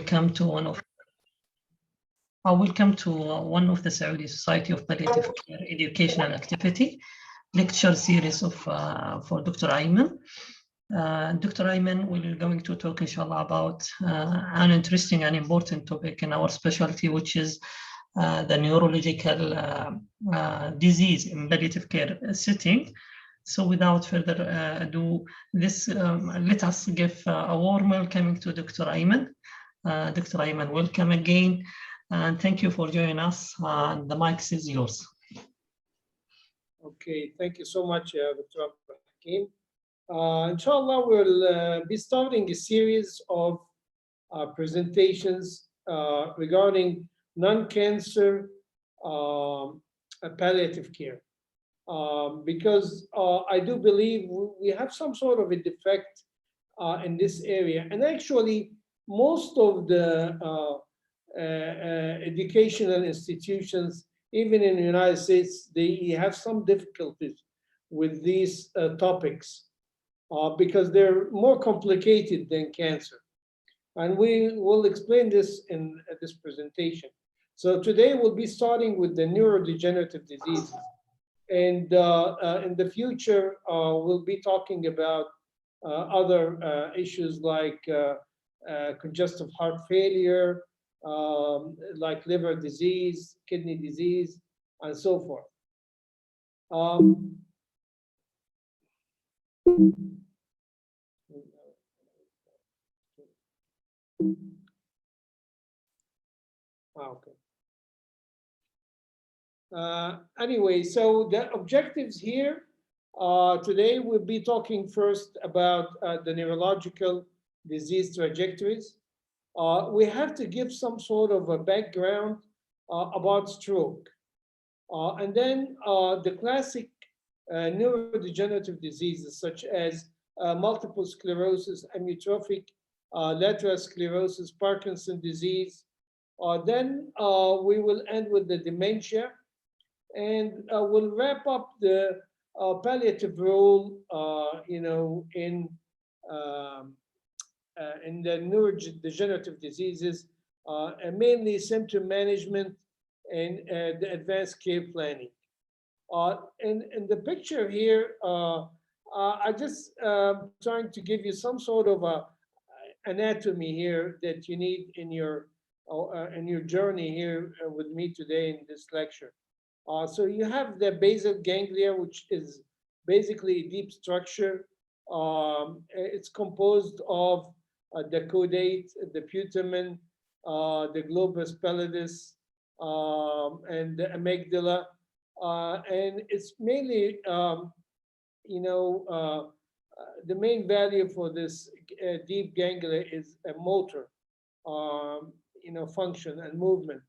welcome to one of the Saudi Society of Palliative Care educational activity lecture series of for Dr. Ayman. Dr. Ayman will going to talk, inshallah, about an interesting and important topic in our specialty, which is the neurological disease in palliative care setting. So without further ado, let us give a warm welcome to Dr. Ayman. Dr. Ayman, welcome again, and thank you for joining us. The mic is yours. Okay, thank you so much, Dr. Hakim. Inshallah, we'll be starting a series of presentations regarding non-cancer palliative care. Because I do believe we have some sort of a defect in this area. And actually, most of the educational institutions, even in the United States, they have some difficulties with these topics because they're more complicated than cancer. And we will explain this in this presentation. So today we'll be starting with the neurodegenerative diseases. And in the future, we'll be talking about other issues like congestive heart failure, like liver disease, kidney disease, and so forth. Okay. Anyway, so the objectives here today, we'll be talking first about the neurological disease trajectories. We have to give some sort of a background about stroke. And then the classic neurodegenerative diseases such as multiple sclerosis, amyotrophic, lateral sclerosis, Parkinson disease. Then we will end with the dementia. And we'll wrap up the palliative role, in the neurodegenerative diseases, and mainly symptom management and the advanced care planning. In the picture here, I just trying to give you some sort of anatomy here that you need in your journey here with me today in this lecture. So you have the basal ganglia, which is basically a deep structure. It's composed of the caudate, the putamen, the globus pallidus, and the amygdala. And it's mainly, the main value for this deep ganglia is a motor, function and movement.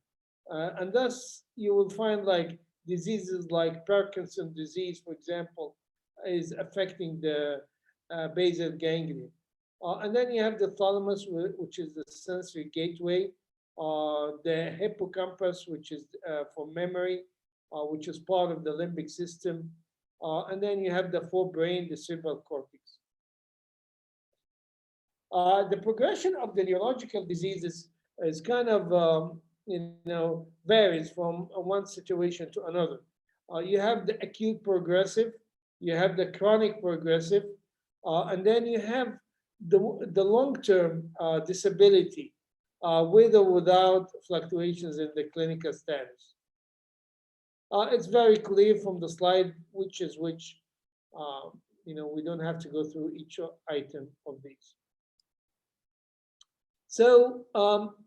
And thus, you will find like diseases like Parkinson disease, for example, is affecting the basal ganglia. And then you have the thalamus, which is the sensory gateway, the hippocampus, which is for memory, which is part of the limbic system. And then you have the forebrain, the cerebral cortex. The progression of the neurological diseases is kind of, varies from one situation to another. You have the acute progressive, you have the chronic progressive, and then you have the long-term disability, with or without fluctuations in the clinical status. It's very clear from the slide which is which. We don't have to go through each item of these. So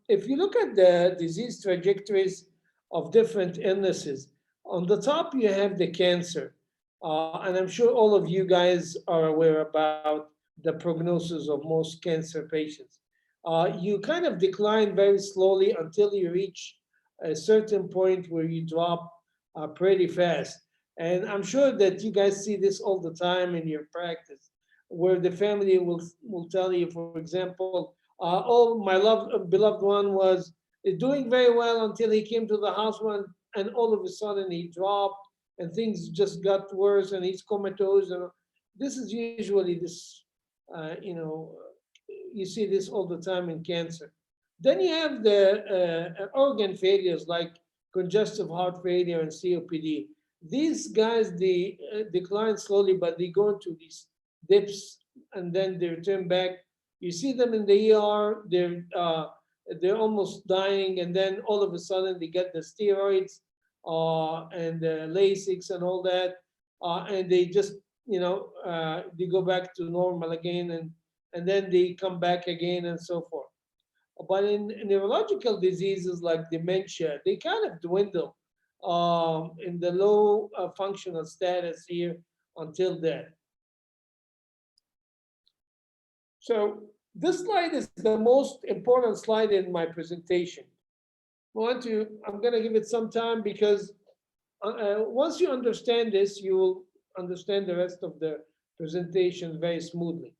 if you look at the disease trajectories of different illnesses, on the top you have the cancer. And I'm sure all of you guys are aware about the prognosis of most cancer patients. You kind of decline very slowly until you reach a certain point where you drop pretty fast. And I'm sure that you guys see this all the time in your practice, where the family will tell you, for example, oh, my beloved one was doing very well until he came to the hospital, and all of a sudden he dropped and things just got worse and he's comatose. And this is usually this, you see this all the time in cancer. Then you have the organ failures like congestive heart failure and COPD. These guys, they decline slowly, but they go into these dips and then they return back. You see them in the ER, they're almost dying, and then all of a sudden they get the steroids and the Lasix and all that, and they just, they go back to normal again, and then they come back again and so forth. But in neurological diseases like dementia, they kind of dwindle in the low functional status here until death. So this slide is the most important slide in my presentation. I'm going to give it some time because once you understand this, you will understand the rest of the presentation very smoothly.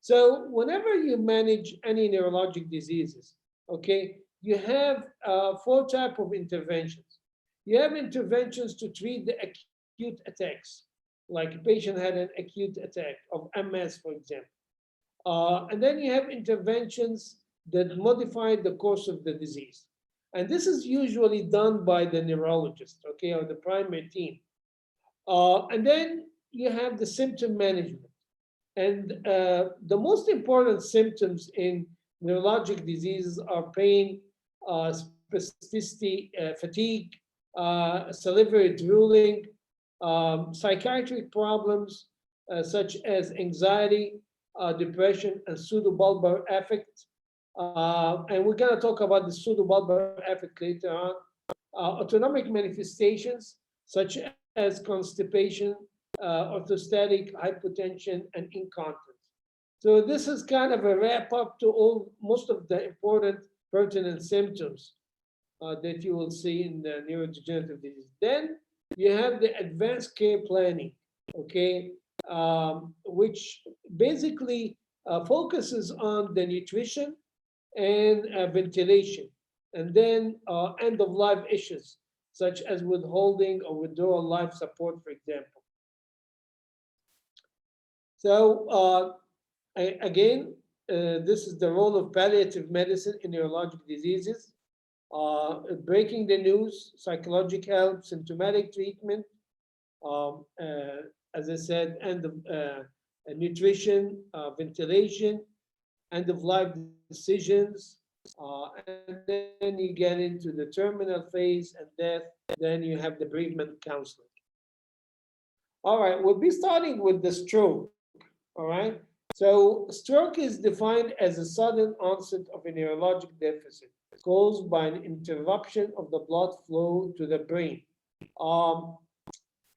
So whenever you manage any neurologic diseases, okay, you have 4 types of interventions. You have interventions to treat the acute attacks, like a patient had an acute attack of MS, for example. And then you have interventions that modify the course of the disease. And this is usually done by the neurologist, okay, or the primary team. And then you have the symptom management. And the most important symptoms in neurologic diseases are pain, spasticity, fatigue, salivary drooling, psychiatric problems such as anxiety, depression, and pseudobulbar affect. And we're going to talk about the pseudobulbar affect later on. Autonomic manifestations such as constipation, orthostatic hypotension, and incontinence. So this is kind of a wrap up to most of the important pertinent symptoms that you will see in the neurodegenerative disease. Then you have the advanced care planning, okay, which basically focuses on the nutrition and ventilation, and then end of life issues such as withholding or withdrawal life support, for example. So again, this is the role of palliative medicine in neurologic diseases. Breaking the news, psychological help, symptomatic treatment, as I said, end of nutrition, ventilation, end of life decisions, and then you get into the terminal phase and death. Then you have the bereavement counseling. All right, we'll be starting with the stroke. All right, so stroke is defined as a sudden onset of a neurologic deficit caused by an interruption of the blood flow to the brain.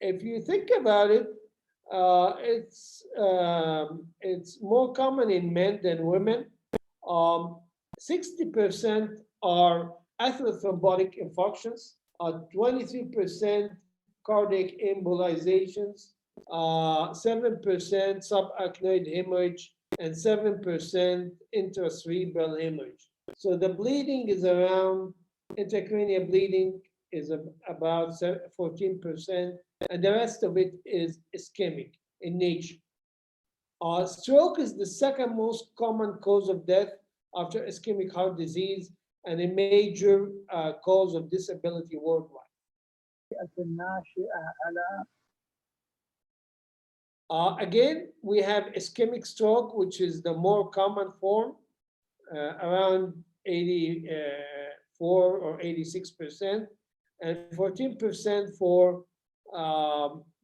If you think about it, it's more common in men than women. 60% are atherothrombotic infarctions, 23% cardiac embolizations, 7% subarachnoid hemorrhage, and 7% intracerebral hemorrhage. So the bleeding is around, intracranial bleeding is about 14%, and the rest of it is ischemic in nature. Stroke is the second most common cause of death after ischemic heart disease and a major cause of disability worldwide. Again, we have ischemic stroke, which is the more common form, around 84 or 86%, and 14% for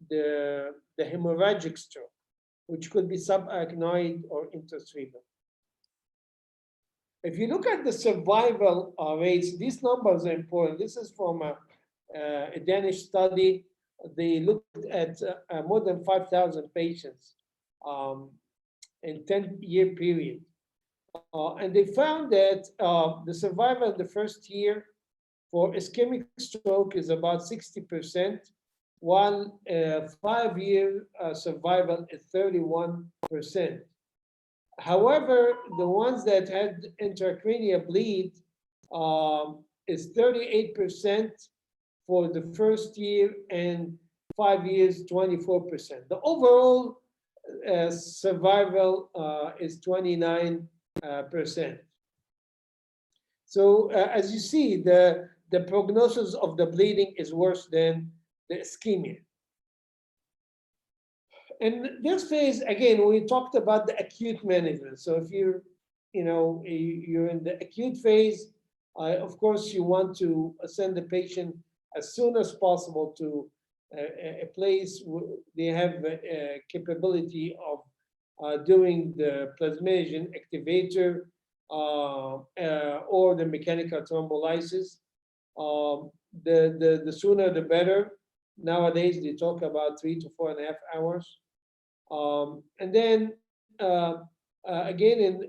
the hemorrhagic stroke, which could be subarachnoid or intracerebral. If you look at the survival rates, these numbers are important. This is from a Danish study. They looked at more than 5,000 patients in 10-year period. And they found that the survival in the first year for ischemic stroke is about 60%, while 5-year survival is 31%. However, the ones that had intracranial bleed is 38% for the first year, and 5 years, 24%. The overall survival is 29%. So as you see, the prognosis of the bleeding is worse than the ischemia. In this phase, again, we talked about the acute management. So if you're in the acute phase, of course, you want to send the patient as soon as possible to a place where they have capability of doing the plasminogen activator or the mechanical thrombolysis. The sooner the better. Nowadays, they talk about 3 to 4.5 hours. And then again,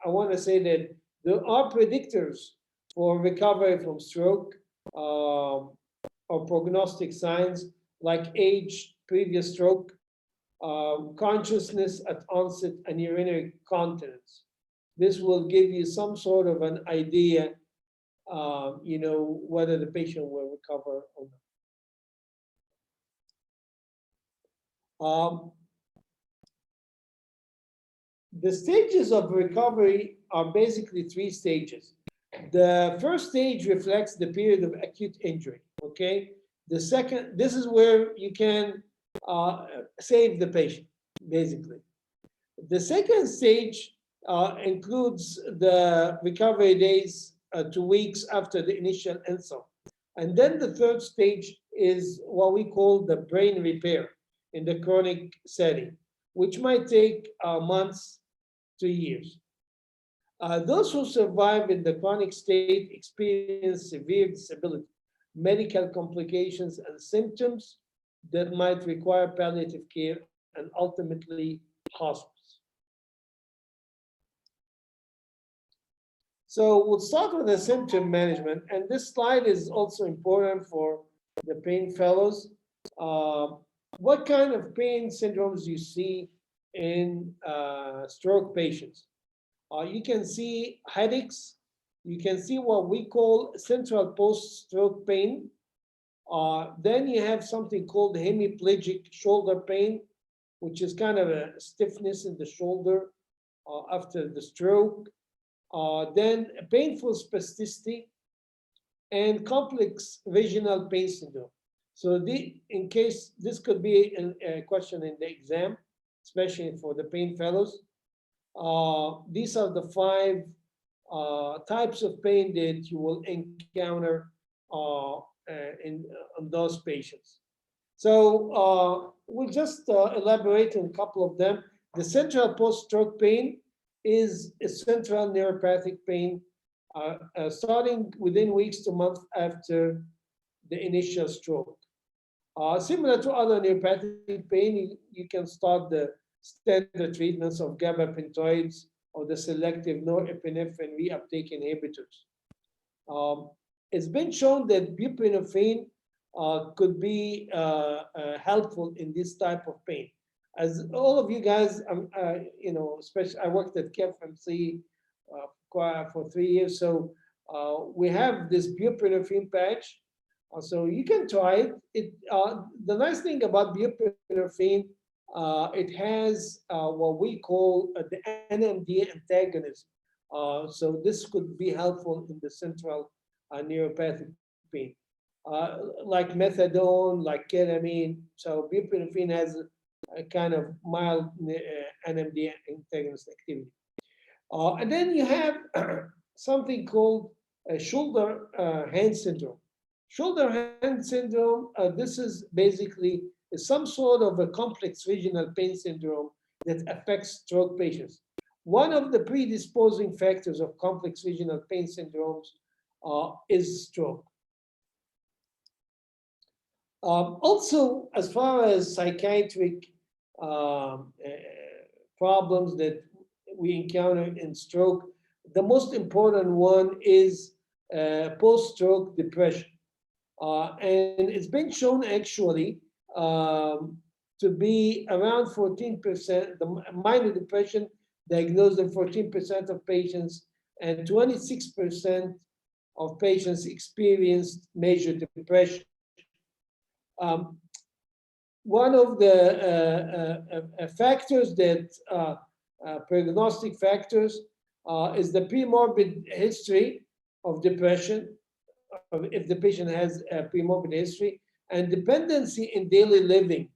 I want to say that there are predictors for recovery from stroke or prognostic signs like age, previous stroke, consciousness at onset, and urinary continence. This will give you some sort of an idea, whether the patient will recover or not. The stages of recovery are basically 3 stages. The first stage reflects the period of acute injury, okay? The second, this is where you can save the patient, basically. The second stage includes the recovery days 2 weeks after the initial insult. And then the third stage is what we call the brain repair in the chronic setting, which might take months to years. Those who survive in the chronic state experience severe disability, medical complications, and symptoms that might require palliative care and ultimately hospice. So we'll start with the symptom management, and this slide is also important for the pain fellows. What kind of pain syndromes you see in stroke patients? You can see headaches. You can see what we call central post-stroke pain. Then you have something called hemiplegic shoulder pain, which is kind of a stiffness in the shoulder after the stroke. Then a painful spasticity and complex regional pain syndrome. So in case this could be a question in the exam, especially for the pain fellows. These are the 5 types of pain that you will encounter in those patients. So we'll just elaborate on a couple of them. The central post-stroke pain is a central neuropathic pain starting within weeks to months after the initial stroke. Similar to other neuropathic pain, you can start the standard treatments of gabapentinoids or the selective norepinephrine reuptake inhibitors. It's been shown that buprenorphine could be helpful in this type of pain. As all of you guys, especially I worked at KFMC for 3 years, so we have this buprenorphine patch. So you can try it. The nice thing about buprenorphine, it has what we call the NMDA antagonism. So this could be helpful in the central neuropathic pain, like methadone, like ketamine. So buprenorphine has a kind of mild NMDA antagonist activity. And then you have something called shoulder hand syndrome. Shoulder hand syndrome, this is basically some sort of a complex regional pain syndrome that affects stroke patients. One of the predisposing factors of complex regional pain syndromes is stroke. Also, as far as psychiatric problems that we encounter in stroke, the most important one is post-stroke depression. And it's been shown actually to be around 14%, the minor depression diagnosed in 14% of patients, and 26% of patients experienced major depression. One of the factors that prognostic factors is the premorbid history of depression, if the patient has a premorbid history, and dependency in daily living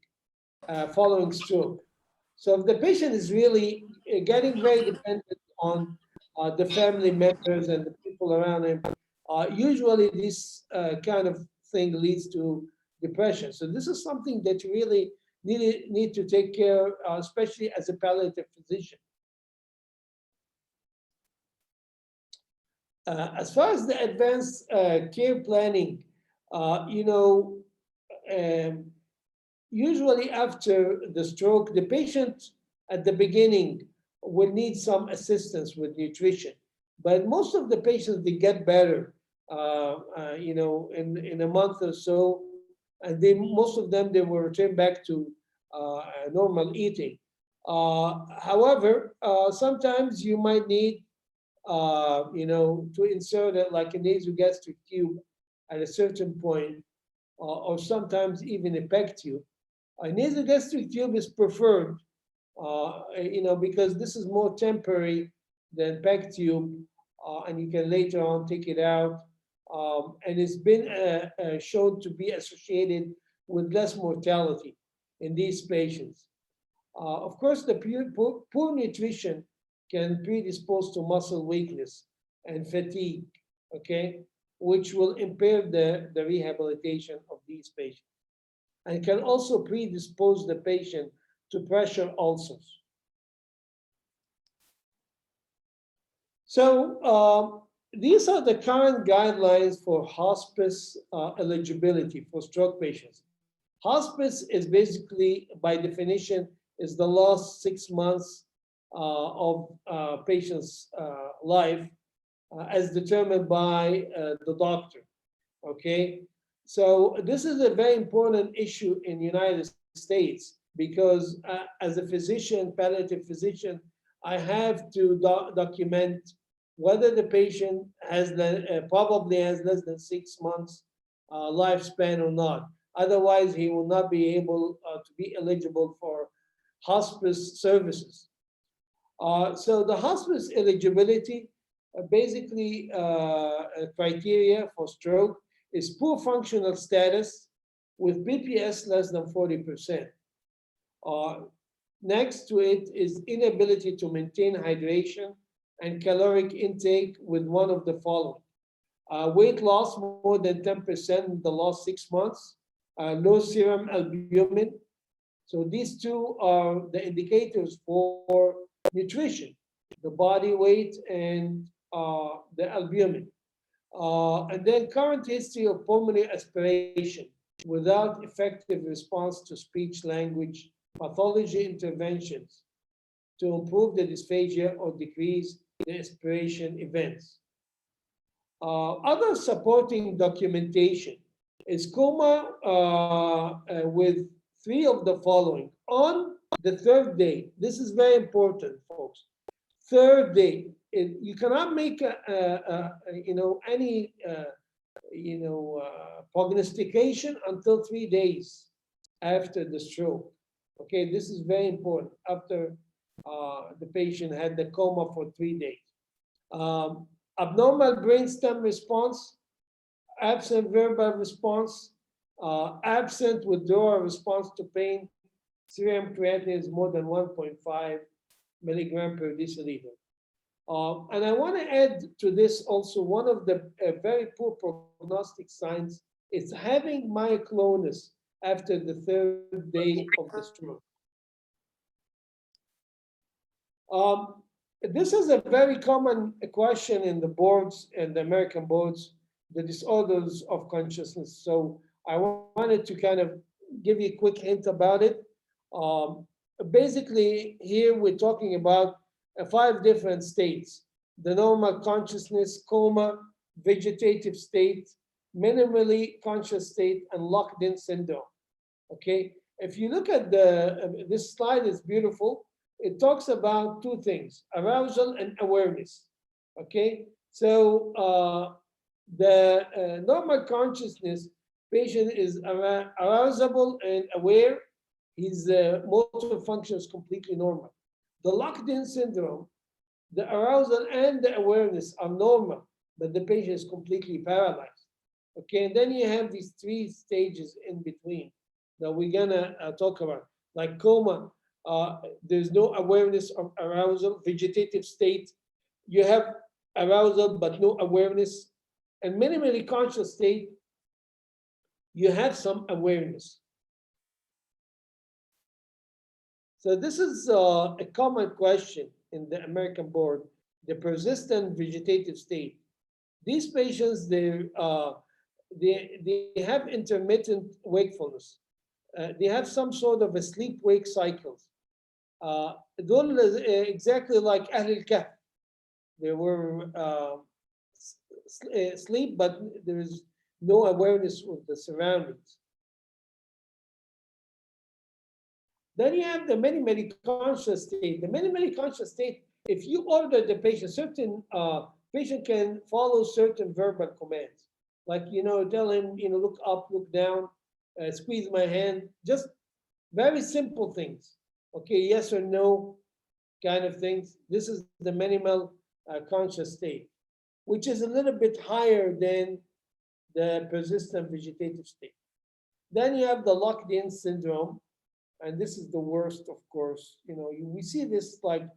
following stroke. So if the patient is really getting very dependent on the family members and the people around him, usually this kind of thing leads to depression. So this is something that you really need to take care, especially as a palliative physician. As far as the advanced care planning, you know, usually after the stroke, the patient at the beginning will need some assistance with nutrition, but most of the patients, they get better, you know, in a month or so, and most of them, they will return back to normal eating. However, sometimes you might need, you know, to insert it like a nasogastric tube at a certain point, or sometimes even a PEG tube. A nasogastric tube is preferred, you know, because this is more temporary than PEG tube, and you can later on take it out. And it's been shown to be associated with less mortality in these patients. Of course, the poor nutrition can predispose to muscle weakness and fatigue, okay, which will impair the rehabilitation of these patients, and can also predispose the patient to pressure ulcers. So these are the current guidelines for hospice eligibility for stroke patients. Hospice is basically, by definition, is the last 6 months of patient's life as determined by the doctor, okay? So this is a very important issue in the United States because as a physician, palliative physician, I have to document whether the patient has probably has less than 6 months lifespan or not. Otherwise, he will not be able to be eligible for hospice services. So the hospice eligibility, basically criteria for stroke is poor functional status with BPS less than 40%. Next to it is inability to maintain hydration and caloric intake with one of the following. Weight loss more than 10% in the last 6 months, low serum albumin. So these two are the indicators for nutrition, the body weight and the albumin. And then current history of pulmonary aspiration without effective response to speech language pathology interventions to improve the dysphagia or decrease the aspiration events. Other supporting documentation is coma with 3 of the following. On the 3rd day, this is very important, folks. 3rd day, you cannot make you know, any you know, prognostication until 3 days after the stroke. Okay, this is very important after the patient had the coma for 3 days. Abnormal brainstem response, absent verbal response, absent withdrawal response to pain, serum creatinine is more than 1.5 milligram per deciliter. And I want to add to this also one of the very poor prognostic signs is having myoclonus after the 3rd day of the stroke. This is a very common question in the boards and the American boards, the disorders of consciousness. So I wanted to kind of give you a quick hint about it. Basically, here we're talking about 5 different states: the normal consciousness, coma, vegetative state, minimally conscious state, and locked-in syndrome. Okay, if you look at this slide is beautiful. It talks about 2 things: arousal and awareness. Okay, so the normal consciousness patient is arousable and aware. His motor function is completely normal. The locked-in syndrome, the arousal and the awareness are normal, but the patient is completely paralyzed. Okay, and then you have these 3 stages in between that we're gonna talk about, like coma. There's no awareness of arousal. Vegetative state, you have arousal but no awareness. And minimally conscious state, you have some awareness. So this is a common question in the American board, the persistent vegetative state. These patients, they have intermittent wakefulness. They have some sort of a sleep-wake cycles. Those exactly like Ahl al-Kahf. They were sleep, but there is no awareness of the surroundings. Then you have the minimally conscious state. The minimally conscious state, if you order the patient, certain patient can follow certain verbal commands, like tell him look up, look down, squeeze my hand, just very simple things. Okay, yes or no, kind of things. This is the minimal conscious state, which is a little bit higher than the persistent vegetative state. Then you have the locked-in syndrome, and this is the worst, of course. We see this like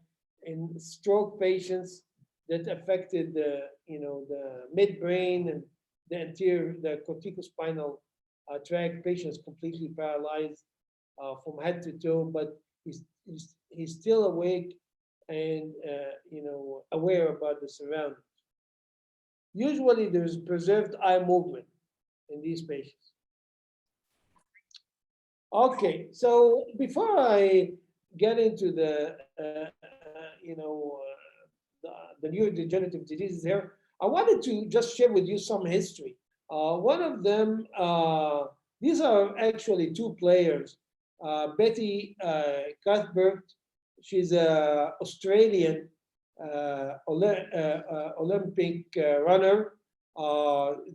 in stroke patients that affected the midbrain and the anterior, the corticospinal tract. Patients completely paralyzed from head to toe, but he's still awake and aware about the surroundings. Usually there's preserved eye movement in these patients. Okay, so before I get into the neurodegenerative diseases here, I wanted to just share with you some history. One of them, these are actually 2 players. Betty Cuthbert, she's an Australian Olympic runner.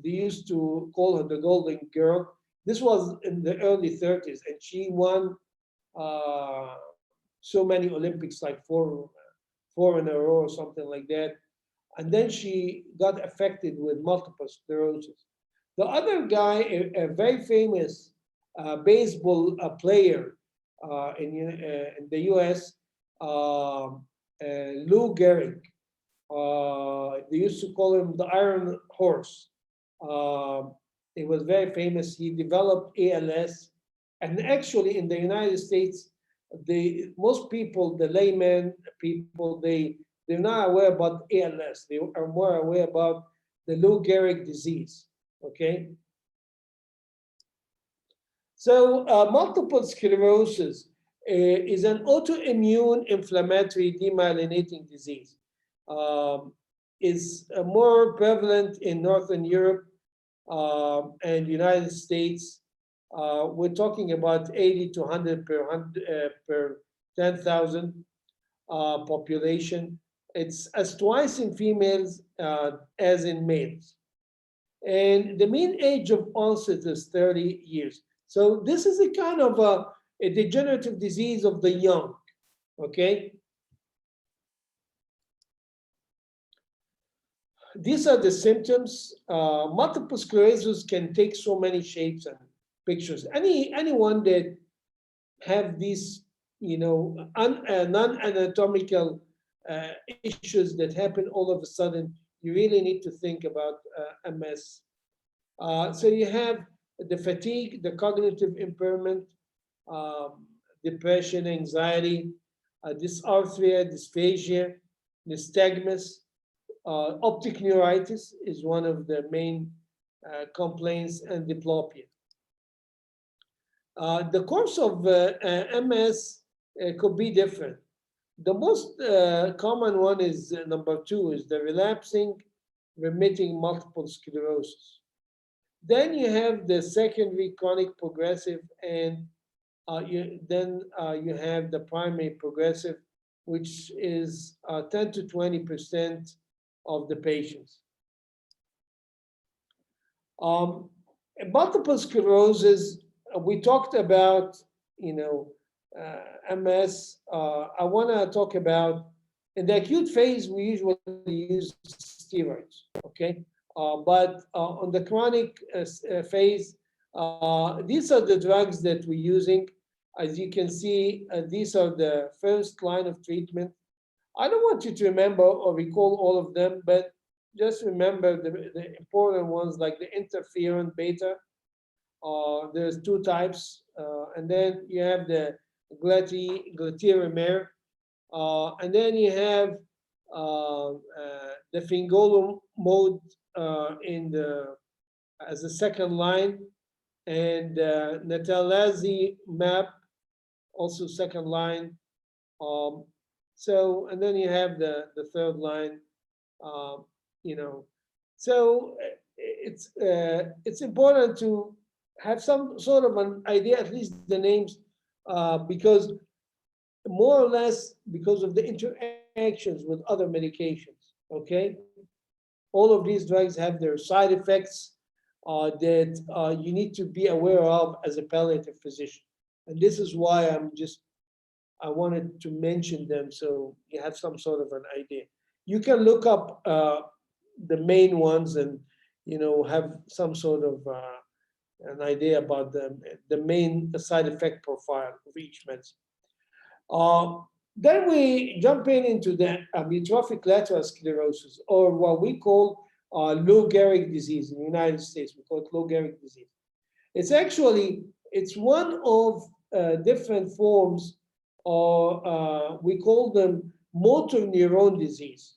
They used to call her the Golden Girl. This was in the early 30s, and she won so many Olympics, like four in a row or something like that. And then she got affected with multiple sclerosis. The other guy, a very famous baseball player in the US, Lou Gehrig. They used to call him the Iron Horse. He was very famous. He developed ALS. And actually in the United States, most people, the layman people, they're not aware about ALS. They are more aware about the Lou Gehrig disease, okay? So multiple sclerosis is an autoimmune inflammatory demyelinating disease. Is more prevalent in Northern Europe and United States. We're talking about 80 to 100 per 10,000 population. It's as twice in females as in males. And the mean age of onset is 30 years. So this is a kind of a degenerative disease of the young, okay? These are the symptoms. Multiple sclerosis can take so many shapes and pictures. Anyone that have these, non-anatomical issues that happen all of a sudden, you really need to think about MS. So you have the fatigue, the cognitive impairment, depression, anxiety, dysarthria, dysphagia, nystagmus. Optic neuritis is one of the main complaints, and diplopia. The course of MS could be different. The most common one is number 2, is the relapsing, remitting multiple sclerosis. Then you have the secondary chronic progressive, and then you have the primary progressive, which is 10 to 20% of the patients. Multiple sclerosis, we talked about, MS, I want to talk about in the acute phase, we usually use steroids, okay? But on the chronic phase, these are the drugs that we're using. As you can see, these are the first line of treatment. I don't want you to remember or recall all of them, but just remember the important ones like the interferon beta. There's two types, and then you have the glitterimer, and then you have the fingolimod in the as a second line, and natalizumab also second line. So, and then you have the third line, you know. So it's important to have some sort of an idea, at least the names, because more or less because of the interactions with other medications, okay? All of these drugs have their side effects that you need to be aware of as a palliative physician. And this is why I wanted to mention them so you have some sort of an idea. You can look up the main ones and, you know, have some sort of an idea about the main side effect profile of each medicine. Then we jump into the amyotrophic lateral sclerosis, or what we call Lou Gehrig disease in the United States. We call it Lou Gehrig disease. It's actually, it's one of different forms, or we call them motor neuron disease.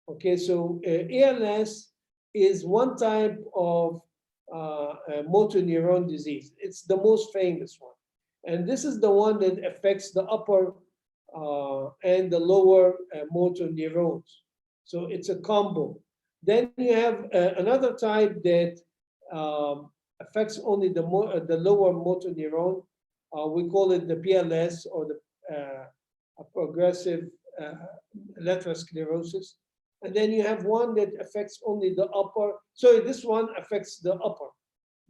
Okay, so ALS is one type of motor neuron disease. It's the most famous one. And this is the one that affects the upper and the lower motor neurons. So it's a combo. Then you have another type that affects only the lower motor neuron. We call it the PLS, or the progressive lateral sclerosis. And then you have one that affects only the upper. So this one affects the upper.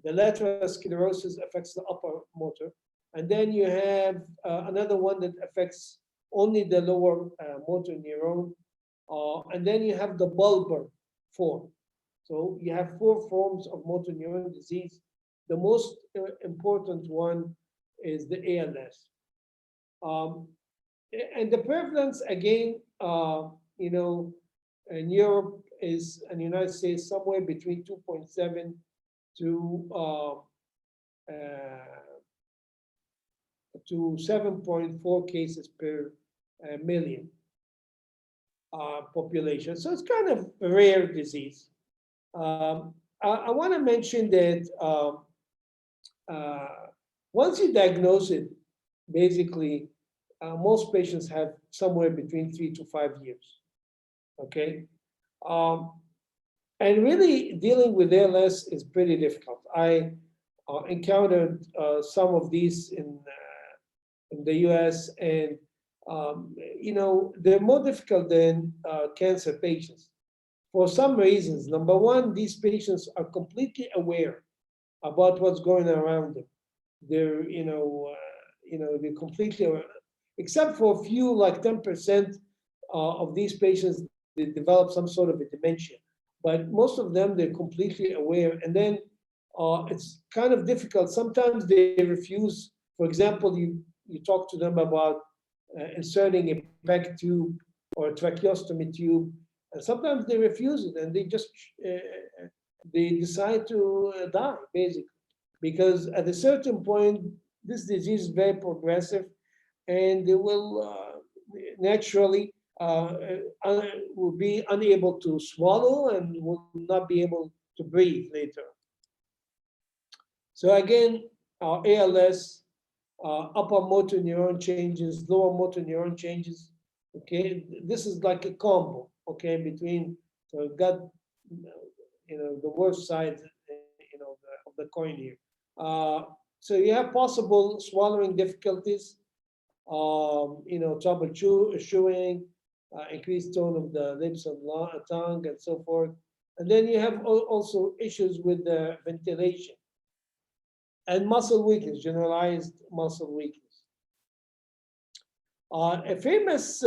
The lateral sclerosis affects the upper motor. And then you have another one that affects only the lower motor neuron. And then you have the bulbar form. So you have 4 forms of motor neuron disease. The most important one is the ALS. And the prevalence, again, you know, in Europe is, in the United States, somewhere between 2.7 to 7.4 cases per million population. So it's kind of a rare disease. I want to mention that once you diagnose it, basically, most patients have somewhere between 3 to 5 years. Okay, and really dealing with ALS is pretty difficult. I encountered some of these in the US, and you know, they're more difficult than cancer patients for some reasons. Number one, these patients are completely aware about what's going around them. They're, you know, they're completely aware, except for a few, like 10% of these patients, they develop some sort of a dementia. But most of them, they're completely aware. And then it's kind of difficult. Sometimes they refuse. For example, you talk to them about inserting a PEG tube or a tracheostomy tube, and sometimes they refuse it, and they just they decide to die, basically, because at a certain point, this disease is very progressive, and they will naturally will be unable to swallow and will not be able to breathe later. So again, ALS, upper motor neuron changes, lower motor neuron changes. Okay, this is like a combo. Okay, between, so we've got, you know, the worst side, you know, of the coin here. So you have possible swallowing difficulties, you know, trouble chewing, increased tone of the lips and tongue, and so forth. And then you have also issues with the ventilation and muscle weakness, generalized muscle weakness. A famous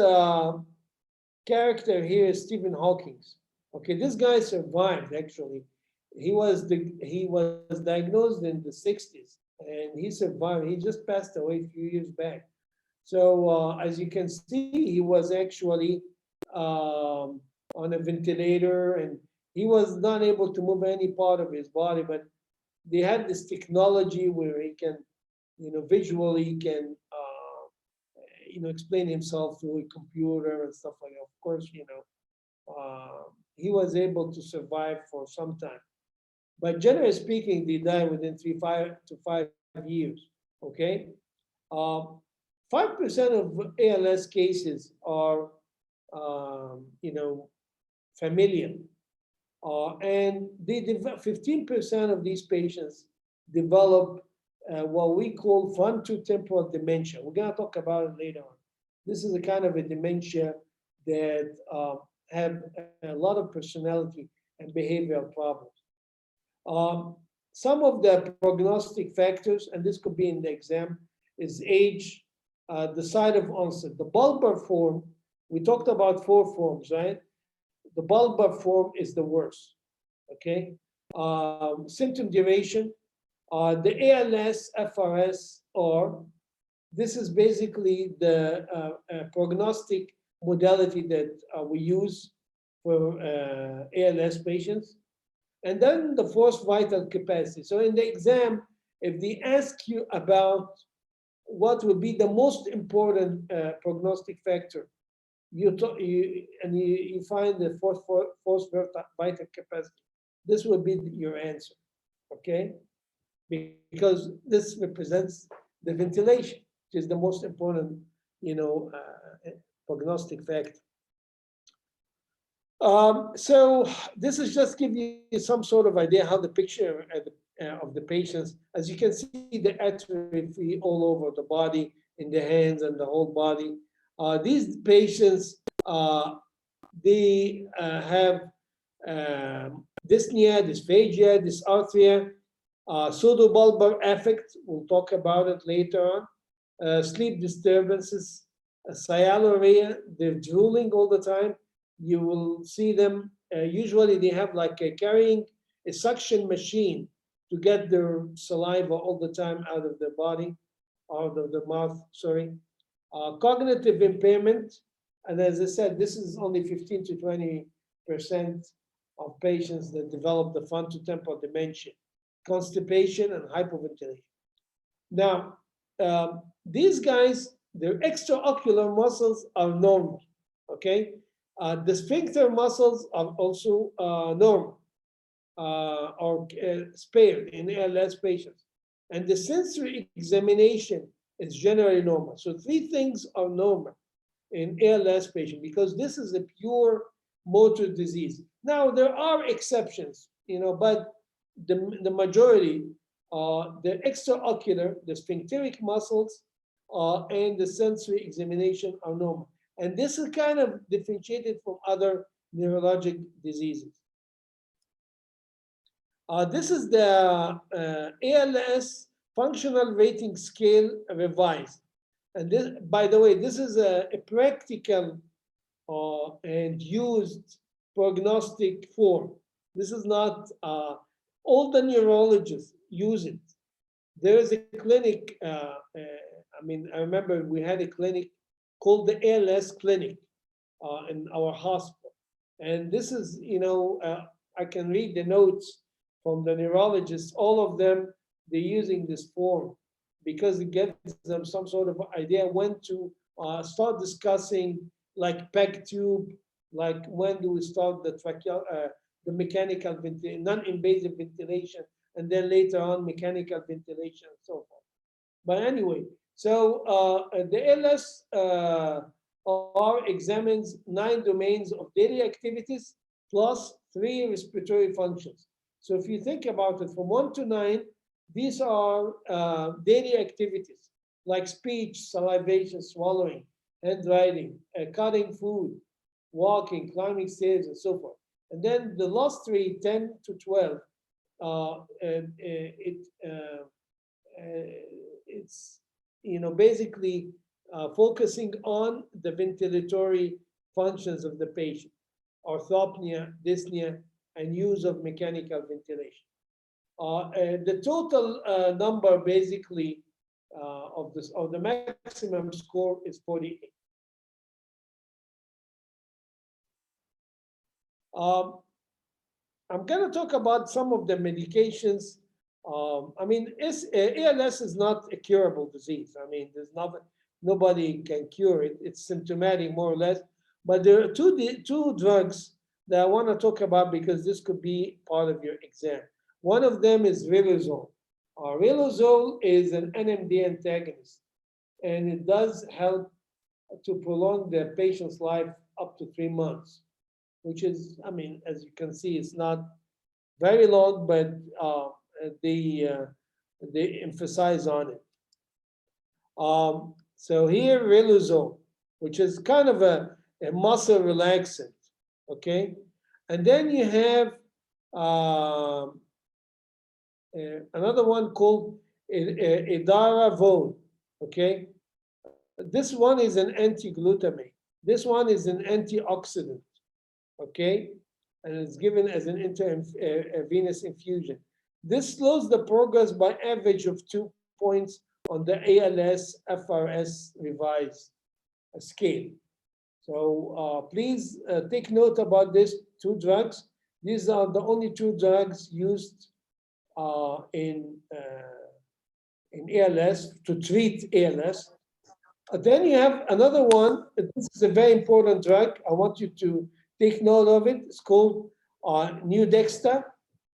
character here is Stephen Hawking. Okay, this guy survived actually. He was diagnosed in the 60s and he survived. He just passed away a few years back. So as you can see, he was actually on a ventilator and he was not able to move any part of his body, but they had this technology where he can, visually can, explain himself through a computer and stuff like that. Of course, he was able to survive for some time. But generally speaking, they die within 5 to 5 years. Okay, 5% of ALS cases are, familial, and 15% of these patients develop what we call frontotemporal dementia. We're going to talk about it later on. This is a kind of a dementia that have a lot of personality and behavioral problems. Some of the prognostic factors, and this could be in the exam, is age, the site of onset. The bulbar form, we talked about 4 forms, right? The bulbar form is the worst, okay? Symptom duration, the ALS, FRS, or this is basically the prognostic modality that we use for ALS patients. And then the forced vital capacity. So in the exam, if they ask you about what will be the most important prognostic factor, you find the forced vital capacity. This will be your answer, okay? Because this represents the ventilation, which is the most important, prognostic factor. So this is just give you some sort of idea how the picture of the patients. As you can see, the atrophy all over the body, in the hands and the whole body. These patients, they have dyspnea, dysphagia, dysarthria, pseudobulbar affect. We'll talk about it later on. Sleep disturbances, sialorrhea. They're drooling all the time. You will see them, usually they have like carrying a suction machine to get their saliva all the time out of their body, out of the mouth, sorry. Cognitive impairment, and as I said, this is only 15 to 20% of patients that develop the frontotemporal dementia. Constipation and hypoventilation. Now, these guys, their extraocular muscles are normal, okay? The sphincter muscles are also normal or spared in ALS patients. And the sensory examination is generally normal. So 3 things are normal in ALS patients because this is a pure motor disease. Now, there are exceptions, but the majority, the extraocular, the sphincteric muscles, and the sensory examination are normal. And this is kind of differentiated from other neurologic diseases. This is the ALS functional rating scale revised. And this, by the way, this is a practical and used prognostic form. This is not, all the neurologists use it. There is a clinic, I remember we had a clinic called the ALS clinic in our hospital. And this is, I can read the notes from the neurologists, all of them, they're using this form because it gives them some sort of idea when to start discussing like PEG tube, like when do we start the mechanical ventilation, non-invasive ventilation, and then later on mechanical ventilation and so forth. But anyway, so the ALS examines 9 domains of daily activities plus 3 respiratory functions. So if you think about it, from 1 to 9, these are daily activities like speech, salivation, swallowing, handwriting, cutting food, walking, climbing stairs, and so forth. And then the last 3, 10 to 12, it's basically focusing on the ventilatory functions of the patient, orthopnea, dyspnea, and use of mechanical ventilation. The total number basically of the maximum score is 48. I'm going to talk about some of the medications. I mean, ALS is not a curable disease. I mean, there's nothing, nobody can cure it. It's symptomatic more or less. But there are two drugs that I want to talk about because this could be part of your exam. One of them is Riluzole. Riluzole is an NMD antagonist, and it does help to prolong the patient's life up to 3 months, which is, I mean, as you can see, it's not very long, but they emphasize on it. So here, Riluzole, which is kind of a muscle relaxant, okay? And then you have another one called Edaravone, okay? This one is an anti-glutamate. This one is an antioxidant, okay? And it's given as an intravenous infusion. This slows the progress by average of 2 points on the ALS FRS revised scale. So please take note about these two drugs. These are the only two drugs used in ALS to treat ALS. Then you have another one. This is a very important drug. I want you to take note of it. It's called Neurologic,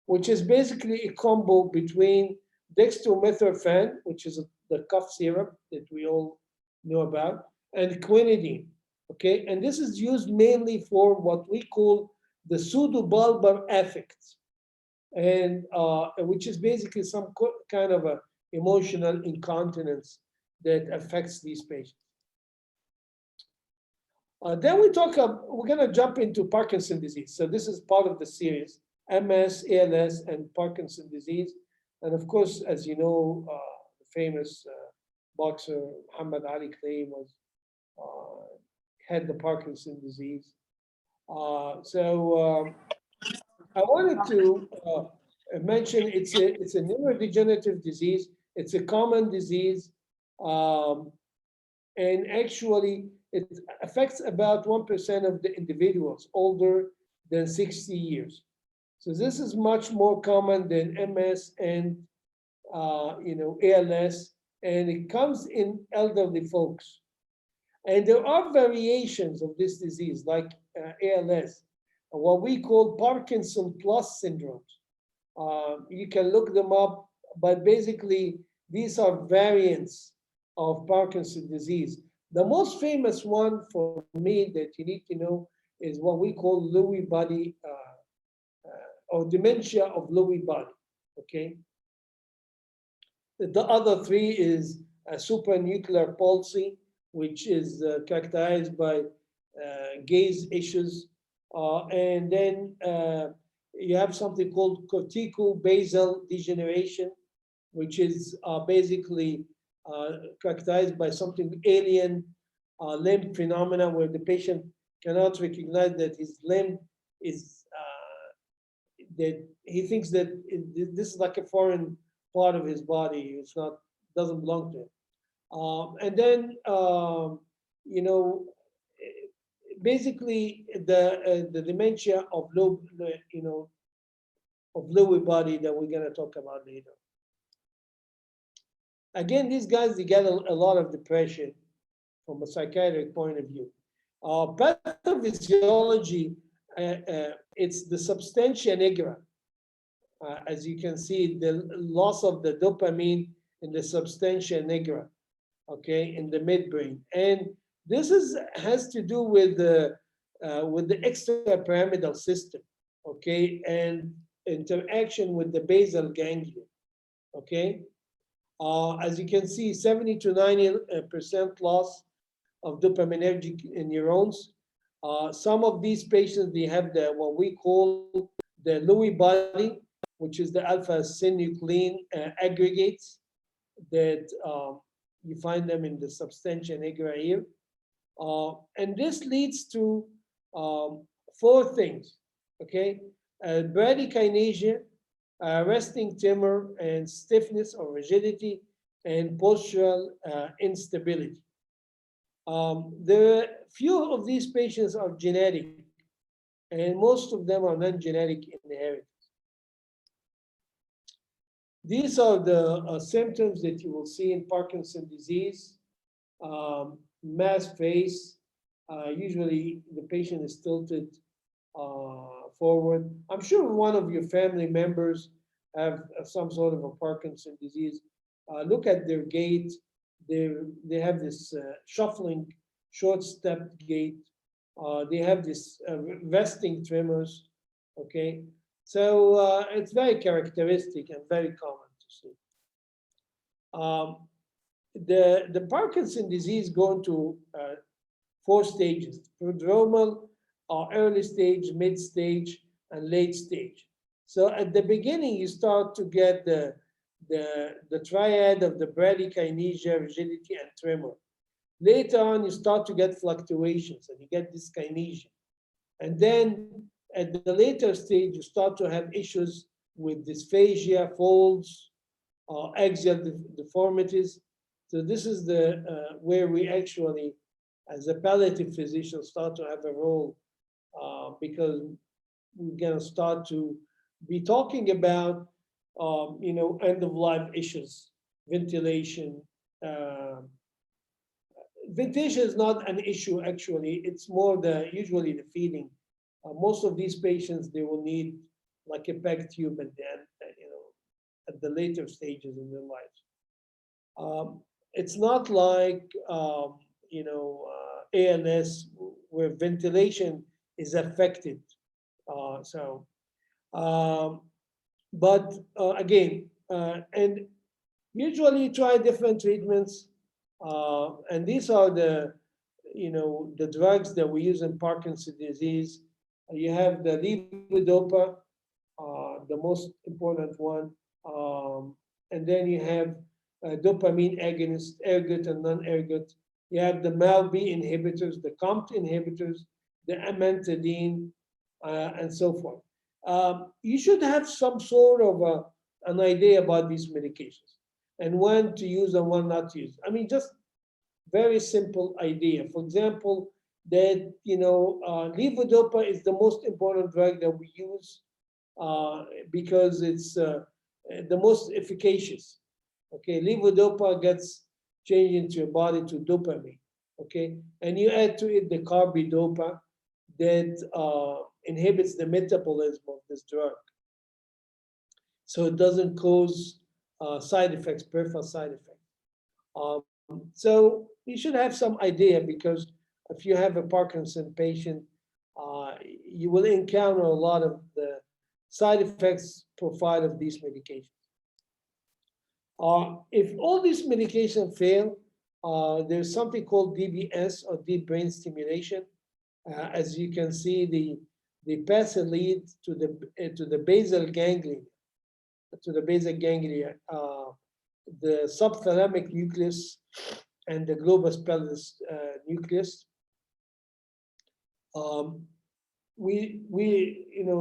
which is basically a combo between dextromethorphan, which is the cough syrup that we all know about, and quinidine. Okay, and this is used mainly for what we call the pseudobulbar affect, and which is basically some kind of a emotional incontinence that affects these patients. Then we're going to jump into Parkinson disease. So this is part of the series, MS, ALS, and Parkinson disease. And of course, as you know, the famous boxer Muhammad Ali Clay had the Parkinson disease. So I wanted to mention it's a neurodegenerative disease. It's a common disease, and actually it affects about 1% of the individuals older than 60 years. So this is much more common than MS and ALS, and it comes in elderly folks. And there are variations of this disease, like ALS, what we call Parkinson plus syndromes. You can look them up, but basically these are variants of Parkinson's disease. The most famous one for me that you need to know is what we call Lewy body or dementia of Lewy body, okay? The other three is a supranuclear palsy, which is characterized by gaze issues. And then you have something called cortico-basal degeneration, which is basically characterized by something alien limb phenomena where the patient cannot recognize that his limb is, that he thinks that this is like a foreign part of his body. It's not, doesn't belong to him. And then, basically the dementia of Lewy body that we're going to talk about later. Again, these guys, they get a lot of depression from a psychiatric point of view. Pathophysiology, it's the substantia nigra. As you can see, the loss of the dopamine in the substantia nigra, okay, in the midbrain. And this has to do with the extrapyramidal system, okay, and interaction with the basal ganglia, okay. As you can see, 70 to 90% loss of dopaminergic neurons. Some of these patients, they have what we call the Lewy body, which is the alpha-synuclein aggregates that You find them in the substantia nigra here. And this leads to 4 things, okay? Bradykinesia, resting tremor, and stiffness or rigidity, and postural instability. Few of these patients are genetic, and most of them are non-genetic inheritance. These are the symptoms that you will see in Parkinson's disease. Mass face, usually the patient is tilted forward. I'm sure one of your family members have some sort of a Parkinson's disease. Look at their gait. They have this shuffling, short-stepped gait. They have this resting tremors, okay? So it's very characteristic and very common to see. The Parkinson's disease go into 4 stages: prodromal, early stage, mid stage, and late stage. So at the beginning, you start to get the triad of the bradykinesia, rigidity, and tremor. Later on, you start to get fluctuations, and you get dyskinesia. And then at the later stage, you start to have issues with dysphagia, folds, axial deformities. So this is the where we actually, as a palliative physician, start to have a role, because we're going to start to be talking about, end of life issues, ventilation. Ventilation is not an issue actually; it's more usually the feeding. Most of these patients, they will need like a PEG tube at the end, at the later stages in their lives. It's not like ALS where ventilation is affected. But again, and usually try different treatments, and these are the drugs that we use in Parkinson's disease. You have the levodopa, the most important one, and then you have dopamine agonists, ergot and non-ergot. You have the MAO-B inhibitors, the COMT inhibitors, the amantadine, and so forth. You should have some sort of an idea about these medications and when to use and when not to use. I mean, just very simple idea. For example, that levodopa is the most important drug that we use because it's the most efficacious. Okay, levodopa gets changed into your body to dopamine. Okay, and you add to it the carbidopa that inhibits the metabolism of this drug, so it doesn't cause side effects, peripheral side effects. So you should have some idea, because if you have a Parkinson patient, you will encounter a lot of the side effects profile of these medications. If all these medications fail, there's something called DBS, or deep brain stimulation. As you can see, the pathway leads to the basal ganglia, the subthalamic nucleus, and the globus pallidus nucleus.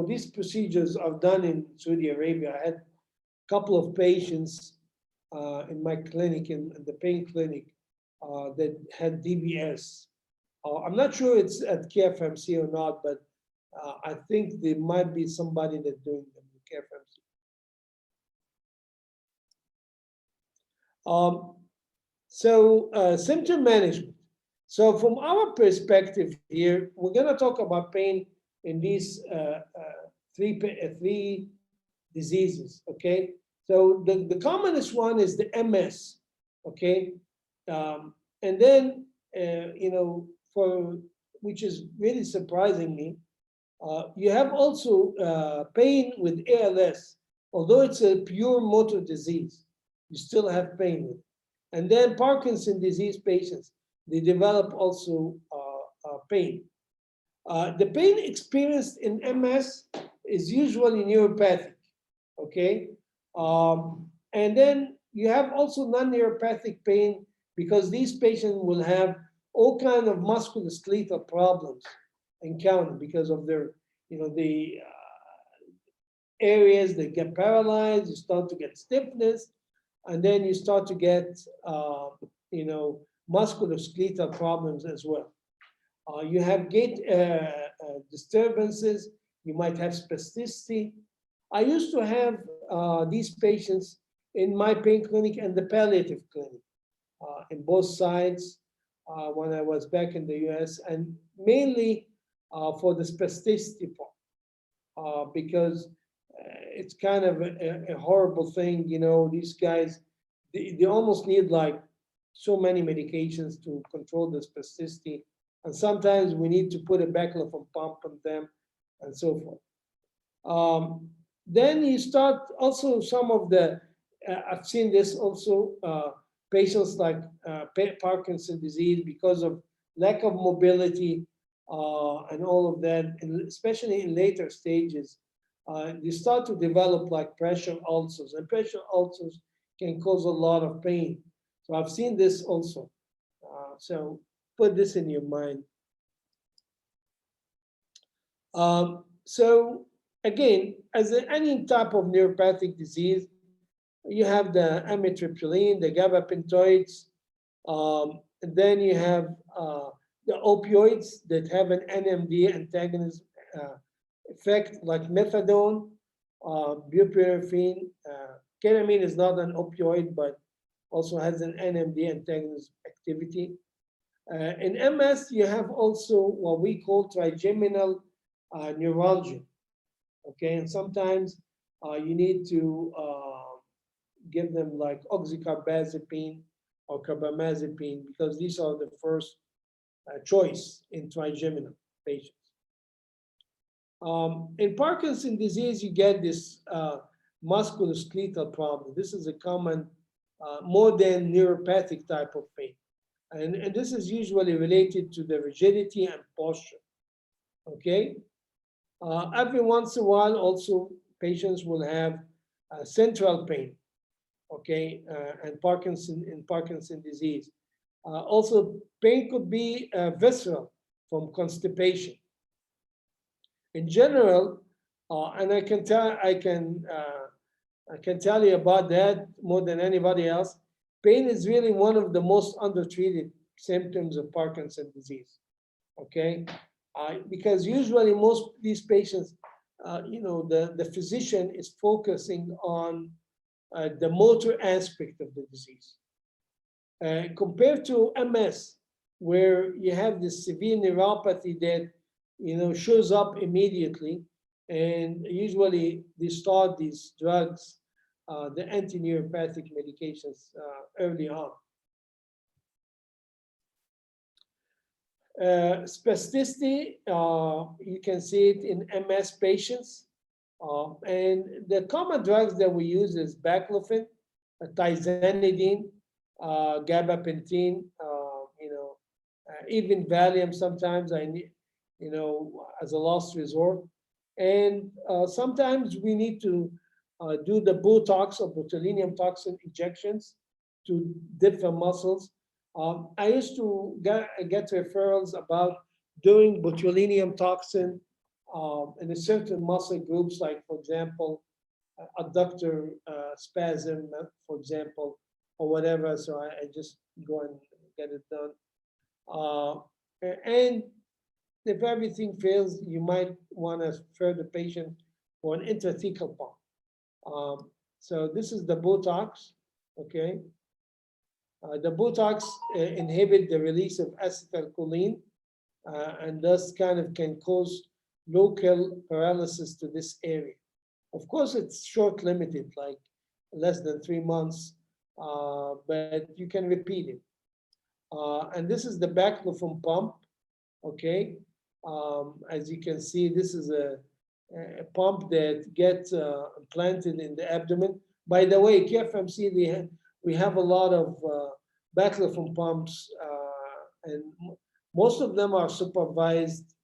These procedures are done in Saudi Arabia. I had a couple of patients in my clinic, in the pain clinic, that had DBS. I'm not sure it's at KFMC or not, but I think there might be somebody that's doing them in KFMC. Symptom management. So from our perspective here, we're going to talk about pain in these three diseases, okay? So the commonest one is the MS, okay? And then, which is really surprising me, you have also pain with ALS. Although it's a pure motor disease, you still have pain with it. And then Parkinson's disease patients, they develop also pain. The pain experienced in MS is usually neuropathic, okay? And then you have also non-neuropathic pain because these patients will have all kind of musculoskeletal problems encountered because of their, the areas that get paralyzed, you start to get stiffness, and then you start to get, musculoskeletal problems as well. You have gait disturbances, you might have spasticity. I used to have these patients in my pain clinic and the palliative clinic, in both sides when I was back in the US, and mainly for the spasticity part, because it's kind of a horrible thing, these guys, they almost need like so many medications to control the spasticity. And sometimes we need to put a baclofen pump on them and so forth. Then you start also some of the, I've seen this also, patients like Parkinson disease because of lack of mobility and all of that, and especially in later stages, they start to develop like pressure ulcers, and pressure ulcers can cause a lot of pain. So I've seen this also. So put this in your mind. So again, as any type of neuropathic disease, you have the amitriptyline, the gabapentinoids, and then you have the opioids that have an NMD antagonism effect, like methadone, buprenorphine. Ketamine is not an opioid, but also has an NMD antagonist activity. In MS, you have also what we call trigeminal neuralgia. Okay, and sometimes you need to give them like oxycarbazepine or carbamazepine, because these are the first choice in trigeminal patients. In Parkinson disease, you get this musculoskeletal problem. This is a common, more than neuropathic type of pain. And this is usually related to the rigidity and posture, okay? Every once in a while, also, patients will have central pain, okay, and Parkinson disease. Also, pain could be visceral from constipation. In general, and I can tell you about that more than anybody else, pain is really one of the most undertreated symptoms of Parkinson's disease, okay? Because usually most of these patients, the physician is focusing on the motor aspect of the disease. Compared to MS, where you have this severe neuropathy that shows up immediately, and usually they start these drugs, the anti-neuropathic medications early on. Spasticity, you can see it in MS patients. And the common drugs that we use is baclofen, tizanidine, gabapentin, even Valium sometimes I need, as a last resort. And sometimes we need to do the Botox or botulinum toxin injections to different muscles. I used to get referrals about doing botulinum toxin in a certain muscle groups, like, for example, adductor spasm, for example, or whatever. So I just go and get it done. And if everything fails, you might want to refer the patient for an intrathecal pump. So this is the Botox, okay? The Botox inhibit the release of acetylcholine, and thus kind of can cause local paralysis to this area. Of course, it's short-limited, like less than 3 months, but you can repeat it. And this is the baclofen pump, okay? As you can see, this is a pump that gets implanted in the abdomen. By the way, KFMC, we have a lot of baclofen pumps, and most of them are supervised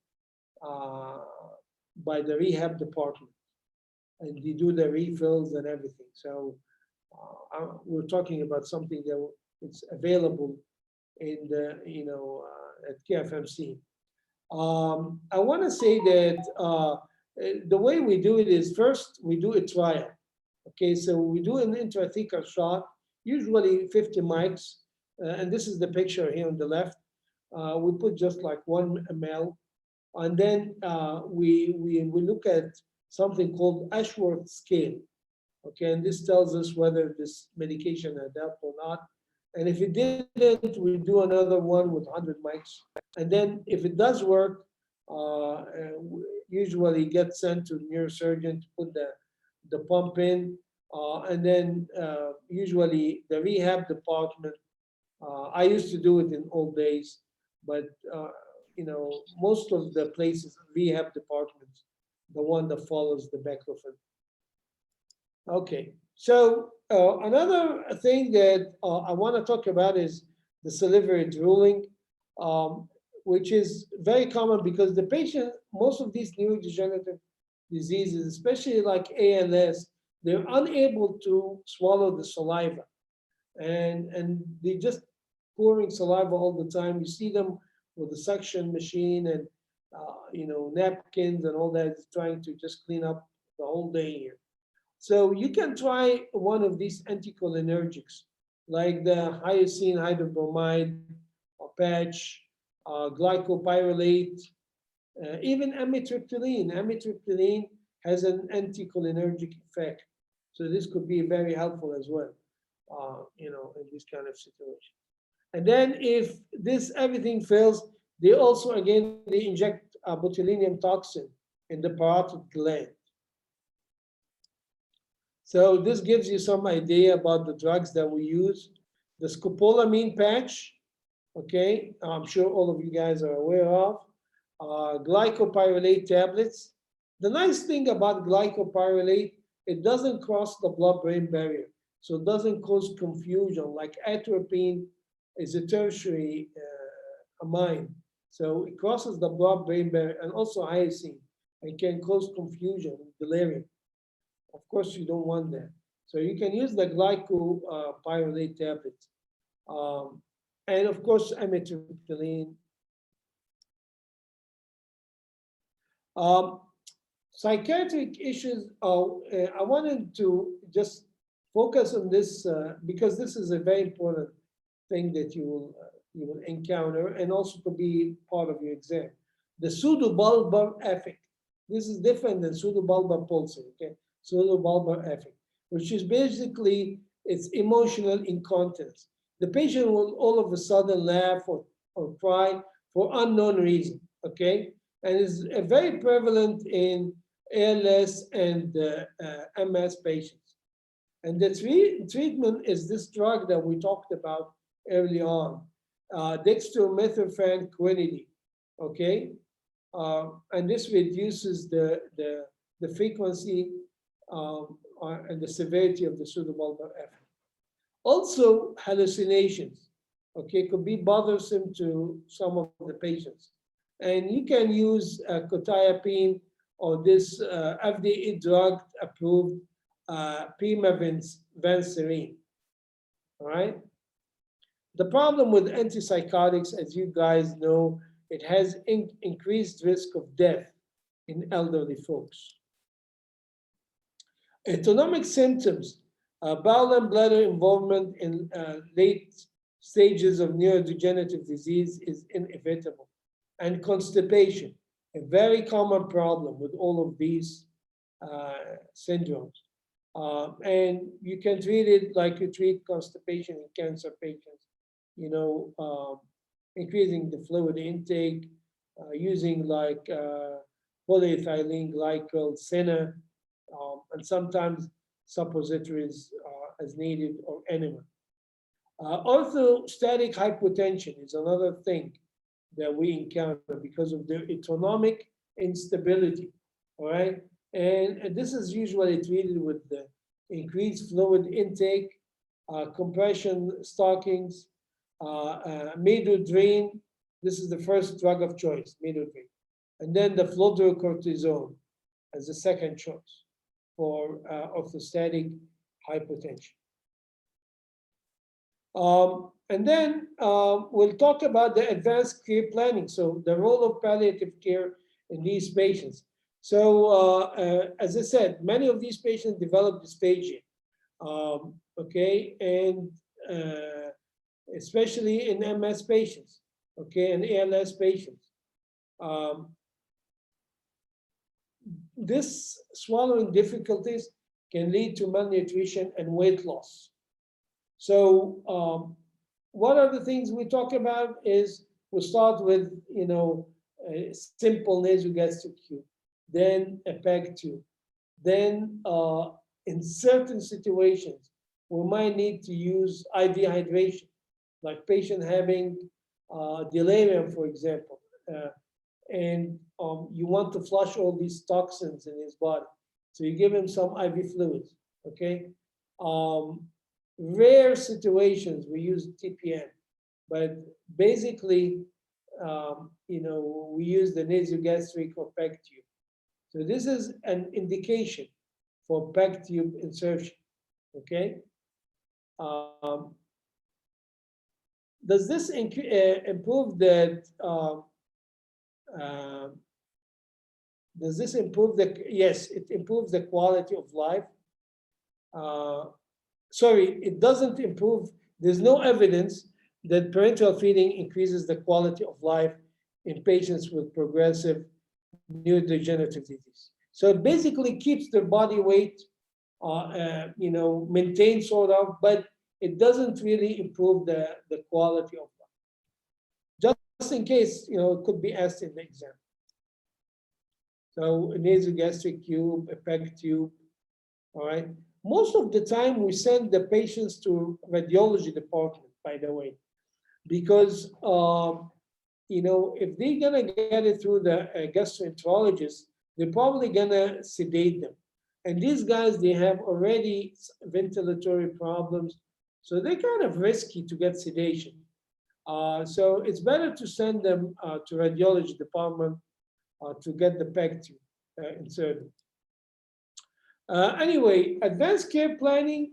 by the rehab department, and they do the refills and everything. So we're talking about something that it's available in the, at KFMC. I want to say that the way we do it is, first we do a trial. Okay, so we do an intrathecal shot, usually 50 mics, and this is the picture here on the left. We put just like 1 ml, and then we look at something called Ashworth scale. Okay, and this tells us whether this medication had helped or not. And if it didn't, we do another one with 100 mics. And then if it does work, usually get sent to neurosurgeon to put the pump in. And then usually the rehab department, I used to do it in old days, but most of the places, rehab departments, the one that follows the baclofen. Okay, so another thing that I want to talk about is the salivary drooling, which is very common because the patient, most of these neurodegenerative diseases, especially like ALS, they're unable to swallow the saliva, and they just pouring saliva all the time. You see them with the suction machine and napkins and all that, trying to just clean up the whole day here. So you can try one of these anticholinergics, like the hyoscine hydrobromide or patch, glycopyrrolate, even amitriptyline. Amitriptyline has an anticholinergic effect. So this could be very helpful as well, in this kind of situation. And then if this everything fails, they also, again, they inject botulinum toxin in the parotid gland. So this gives you some idea about the drugs that we use. The scopolamine patch, okay, I'm sure all of you guys are aware of. Glycopyrrolate tablets. The nice thing about glycopyrrolate, it doesn't cross the blood-brain barrier. So it doesn't cause confusion, like atropine is a tertiary amine. So it crosses the blood-brain barrier, and also hyoscine. It can cause confusion, delirium. Of course, you don't want that. So you can use the glycopyrrolate tablets. And of course, amitriptyline. Psychiatric issues, I wanted to just focus on this because this is a very important thing that you will encounter, and also to be part of your exam. The pseudobulbar affect. This is different than pseudobulbar pulsing, okay? Pseudobulbar affect, which is basically, it's emotional incontinence. The patient will all of a sudden laugh or cry for unknown reason, okay? And is very prevalent in ALS and MS patients. And the treatment is this drug that we talked about early on, dextromethorphan quinidine, okay? And this reduces the frequency and the severity of the pseudobulbar affect. Also, hallucinations, okay, could be bothersome to some of the patients. And you can use quetiapine or this FDA drug approved pimavanserin, all right? The problem with antipsychotics, as you guys know, it has increased risk of death in elderly folks. Autonomic symptoms, bowel and bladder involvement in late stages of neurodegenerative disease is inevitable. And constipation, a very common problem with all of these syndromes. And you can treat it like you treat constipation in cancer patients, increasing the fluid intake, using like polyethylene glycol, Senna, and sometimes suppositories as needed, or enema. Orthostatic hypotension is another thing that we encounter because of their autonomic instability, all right? And this is usually treated with the increased fluid intake, compression stockings, midodrine. This is the first drug of choice, midodrine. And then the fludrocortisone as the second choice for orthostatic hypotension. And then we'll talk about the advanced care planning. So the role of palliative care in these patients. So as I said, many of these patients develop dysphagia, okay, and especially in MS patients, okay, and ALS patients. This swallowing difficulties can lead to malnutrition and weight loss. So what are the things we talk about is we'll start with, a simple nasogastric tube, then a PEG tube. Then in certain situations, we might need to use IV hydration, like patient having delirium, for example, and you want to flush all these toxins in his body. So you give him some IV fluids, okay? Rare situations, we use TPN, but basically, we use the nasogastric or PEG tube. So this is an indication for PEG tube insertion, okay? Does this improve that? Does this improve the? Yes, it improves the quality of life. Sorry, it doesn't improve. There's no evidence that parenteral feeding increases the quality of life in patients with progressive neurodegenerative disease. So it basically keeps their body weight, maintained sort of, but it doesn't really improve the quality of life. Just in case, it could be asked in the exam. So a nasogastric tube, a PEG tube, all right? Most of the time we send the patients to radiology department, by the way, because if they're gonna get it through the gastroenterologist, they're probably gonna sedate them. And these guys, they have already ventilatory problems, so they're kind of risky to get sedation. So it's better to send them to radiology department to get the PEG tube inserted. Anyway, advanced care planning,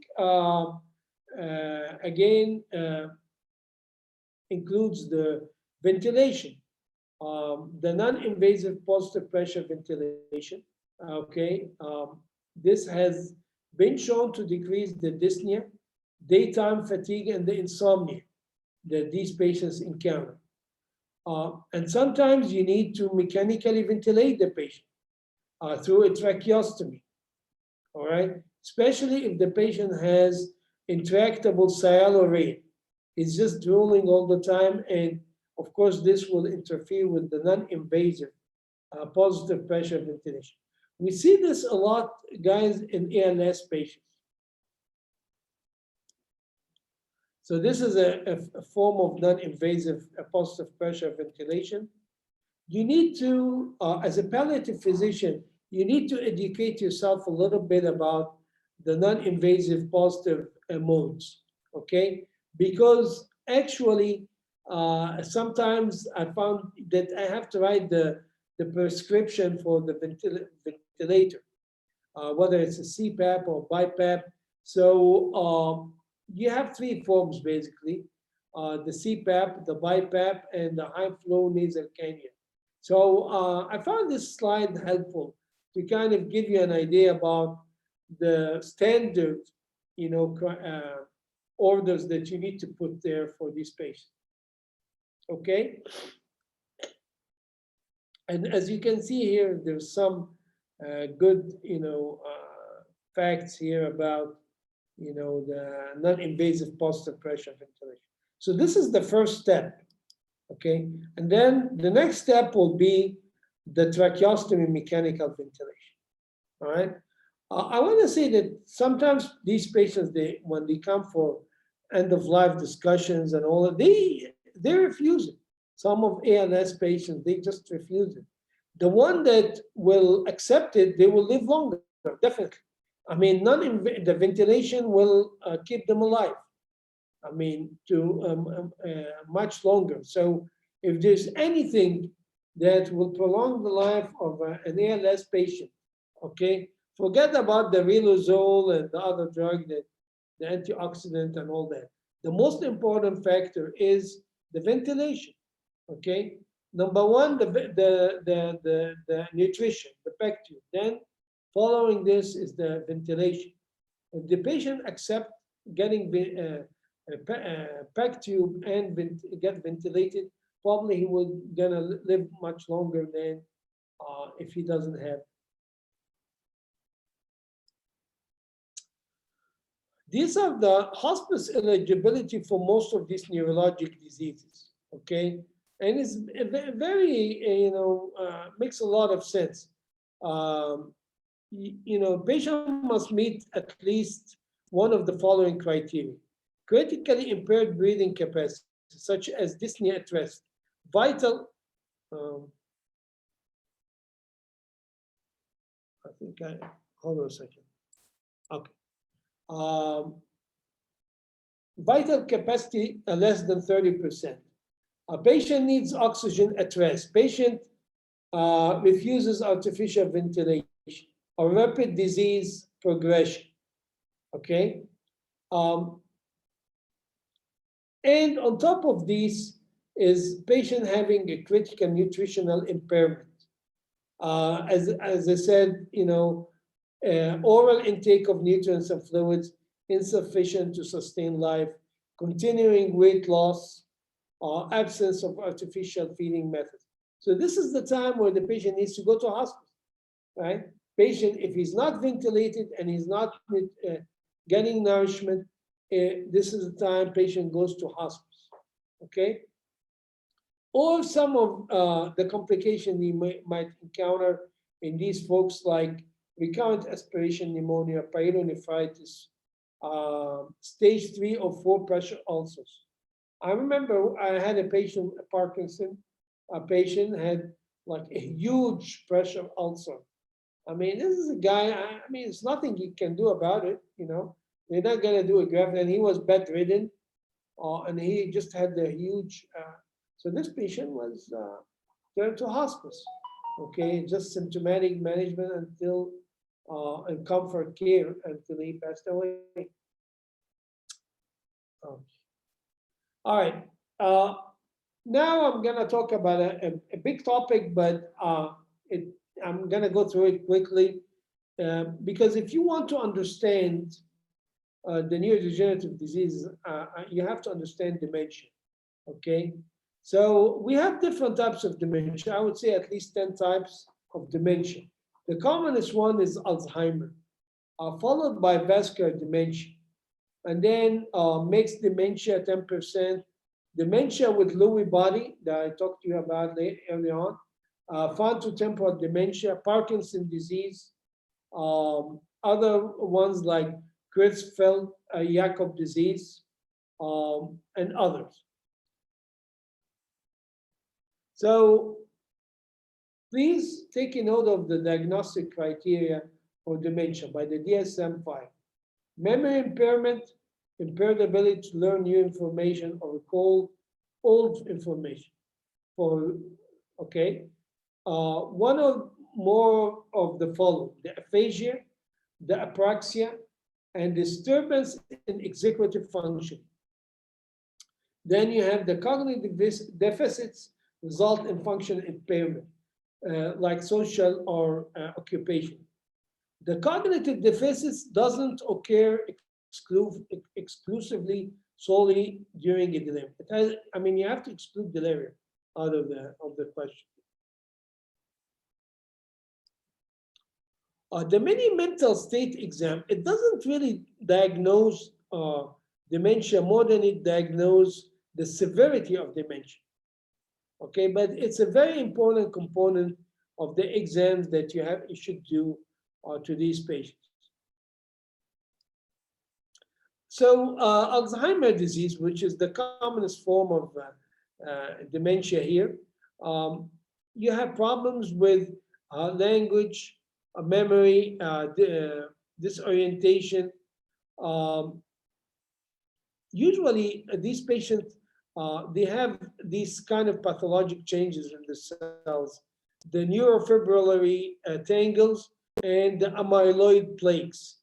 again, includes the ventilation, the non-invasive positive pressure ventilation, okay? This has been shown to decrease the dyspnea, daytime fatigue, and the insomnia that these patients encounter. And sometimes you need to mechanically ventilate the patient through a tracheostomy, all right? Especially if the patient has intractable salivary. It's just drooling all the time, and of course this will interfere with the non-invasive positive pressure ventilation. We see this a lot, guys, in ALS patients. So this is a form of non-invasive positive pressure ventilation. You need to, as a palliative physician, you need to educate yourself a little bit about the non-invasive positive modes, okay? Because actually, sometimes I found that I have to write the prescription for the ventilator, whether it's a CPAP or BiPAP. So you have three forms basically, the CPAP, the BiPAP, and the high flow nasal cannula. So I found this slide helpful to kind of give you an idea about the standard, orders that you need to put there for these patients. Okay. And as you can see here, there's some good, facts here about, the non-invasive positive pressure ventilation. So this is the first step, okay? And then the next step will be the tracheostomy mechanical ventilation, all right? I want to say that sometimes these patients, when they come for end-of-life discussions and all that, they refuse it. Some of ALS patients, they just refuse it. The one that will accept it, they will live longer, definitely. I mean, the ventilation will keep them alive. I mean, to much longer. So if there's anything that will prolong the life of an ALS patient, okay, forget about the Riluzole and the other drug, the antioxidant and all that. The most important factor is the ventilation. Okay, number one, the nutrition, the PEG tube. Then following this is the ventilation. If the patient accept getting PEG tube and get ventilated, probably he will gonna live much longer than if he doesn't have. These are the hospice eligibility for most of these neurologic diseases. Okay, and it's very makes a lot of sense. Patient must meet at least one of the following criteria: critically impaired breathing capacity, such as dyspnea at rest, vital. Hold on a second. Okay. Vital capacity less than 30%. A patient needs oxygen at rest. Patient refuses artificial ventilation or rapid disease progression. Okay. And on top of this is patient having a critical nutritional impairment. As I said, oral intake of nutrients and fluids insufficient to sustain life, continuing weight loss, or absence of artificial feeding methods. So this is the time where the patient needs to go to hospice, right? Patient, if he's not ventilated and he's not getting nourishment, this is the time patient goes to hospice, okay? Or some of the complications he might encounter in these folks, like recurrent aspiration pneumonia, pyelonephritis, stage 3 or 4 pressure ulcers. I remember I had a patient, a Parkinson, a patient had like a huge pressure ulcer. I mean, this is a guy, it's nothing he can do about it, They're not gonna do a graft, and he was bedridden, and he just had the huge, so this patient was turned to hospice, okay? Just symptomatic management until, and comfort care until he passed away. Okay. All right, now I'm gonna talk about a big topic, but I'm gonna go through it quickly, because if you want to understand the neurodegenerative diseases, you have to understand dementia, okay? So we have different types of dementia. I would say at least 10 types of dementia. The commonest one is Alzheimer, followed by vascular dementia. And then mixed dementia, 10%. Dementia with Lewy body that I talked to you about early on. Frontotemporal dementia, Parkinson disease, other ones like Creutzfeldt-Jakob disease, and others. So please take a note of the diagnostic criteria for dementia by the DSM-5. Memory impairment, impaired ability to learn new information or recall old information. One or more of the following: the aphasia, the apraxia, and disturbance in executive function. Then you have the cognitive deficits result in function impairment, like social or occupation. The cognitive deficits doesn't occur exclusively solely during a delirium. It has, you have to exclude delirium out of the question. The mini mental state exam, it doesn't really diagnose dementia more than it diagnoses the severity of dementia. Okay, but it's a very important component of the exams that you should do to these patients. So Alzheimer's disease, which is the commonest form of dementia here, you have problems with language, memory, disorientation. Usually these patients, they have these kind of pathologic changes in the cells, the neurofibrillary tangles and the amyloid plaques.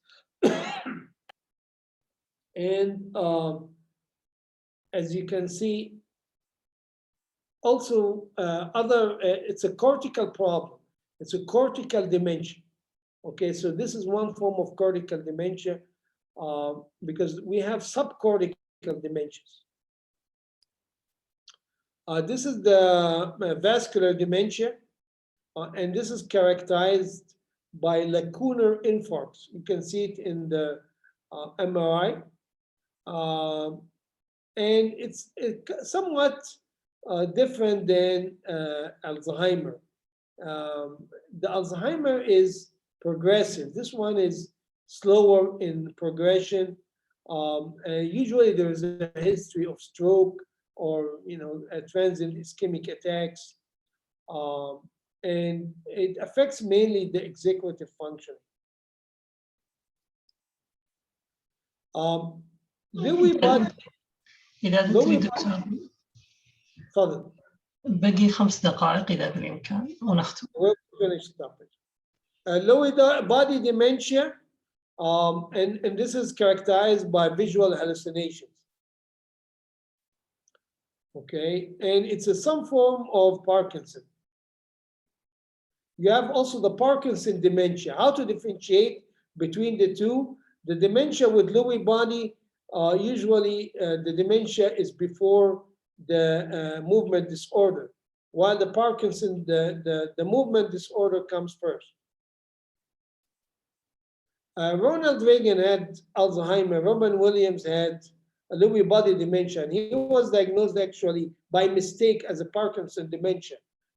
And as you can see, also it's a cortical problem. It's a cortical dementia. Okay, so this is one form of cortical dementia because we have subcortical dementias. This is the vascular dementia, and this is characterized by lacunar infarcts. You can see it in the MRI. And it's somewhat different than Alzheimer. The Alzheimer is progressive. This one is slower in progression. Usually there is a history of stroke or transient ischemic attacks, and it affects mainly the executive function. Lewy body. إذا تريد دكتور تفضل. بقي 5 دقائق إذا بالإمكان ونختم. We'll finish the topic. Lewy body dementia, and this is characterized by visual hallucinations. Okay, and it's some form of Parkinson. You have also the Parkinson dementia. How to differentiate between the two? The dementia with Lewy body, usually the dementia is before the movement disorder, while the Parkinson, the movement disorder comes first. Ronald Reagan had Alzheimer. Robin Williams had a Lewy body dementia, and he was diagnosed actually by mistake as a Parkinson dementia.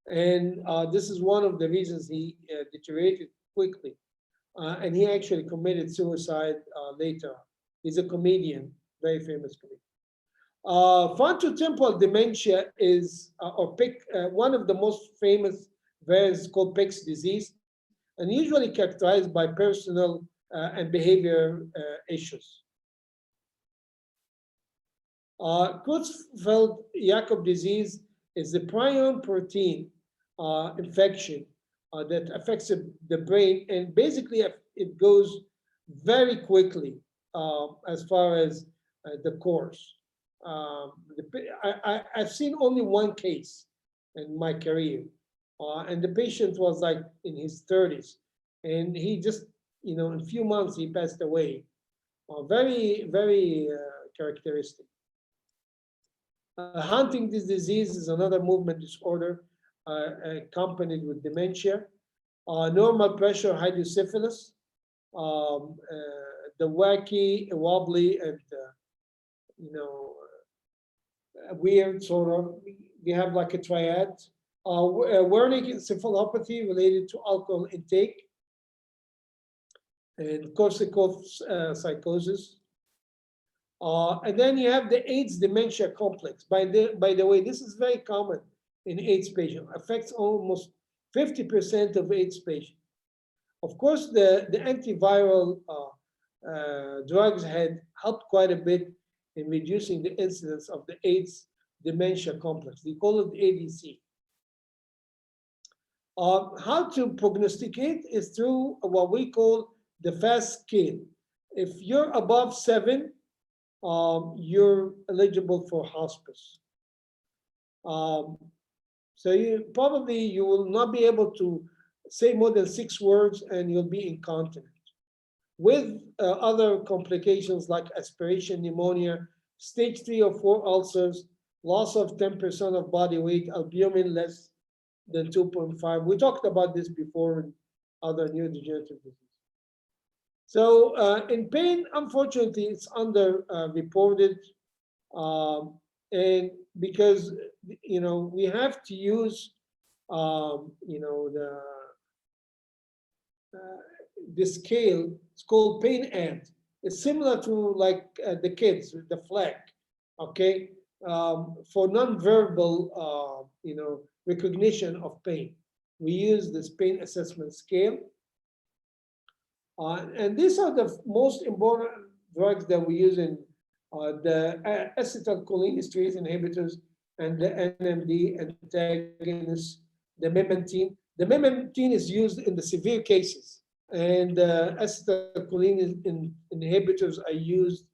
And this is one of the reasons he deteriorated quickly. And he actually committed suicide later on. He's a comedian, very famous comedian. Frontotemporal dementia is, one of the most famous variants called Pick's disease, and usually characterized by personal and behavior issues. Creutzfeldt-Jakob disease is the prion protein infection that affects the brain, and basically it goes very quickly as far as the course. I've seen only one case in my career, and the patient was like in his 30s, and he just, in a few months he passed away. Very, very characteristic. Huntington's disease is another movement disorder accompanied with dementia. Normal pressure hydrocephalus, the wacky, wobbly, and weird sort of. We have like a triad. Wernicke encephalopathy related to alcohol intake, and Korsakoff psychosis. And then you have the AIDS dementia complex. By the way, this is very common in AIDS patients. Affects almost 50% of AIDS patients. Of course, the antiviral drugs had helped quite a bit in reducing the incidence of the AIDS dementia complex. They call it ADC. How to prognosticate is through what we call the FAST scale. If you're above 7, you're eligible for hospice. So you will not be able to say more than 6 words, and you'll be incontinent. With other complications like aspiration pneumonia, stage 3 or 4 ulcers, loss of 10% of body weight, albumin less than 2.5. We talked about this before in other neurodegenerative diseases. So in pain, unfortunately, it's under-reported, and because we have to use the scale. It's called pain ant. It's similar to like the kids with the flag, okay, for nonverbal recognition of pain. We use this pain assessment scale. And these are the most important drugs that we use in the acetylcholinesterase inhibitors and the NMD antagonists, the memantine. The memantine is used in the severe cases, and acetylcholine inhibitors are used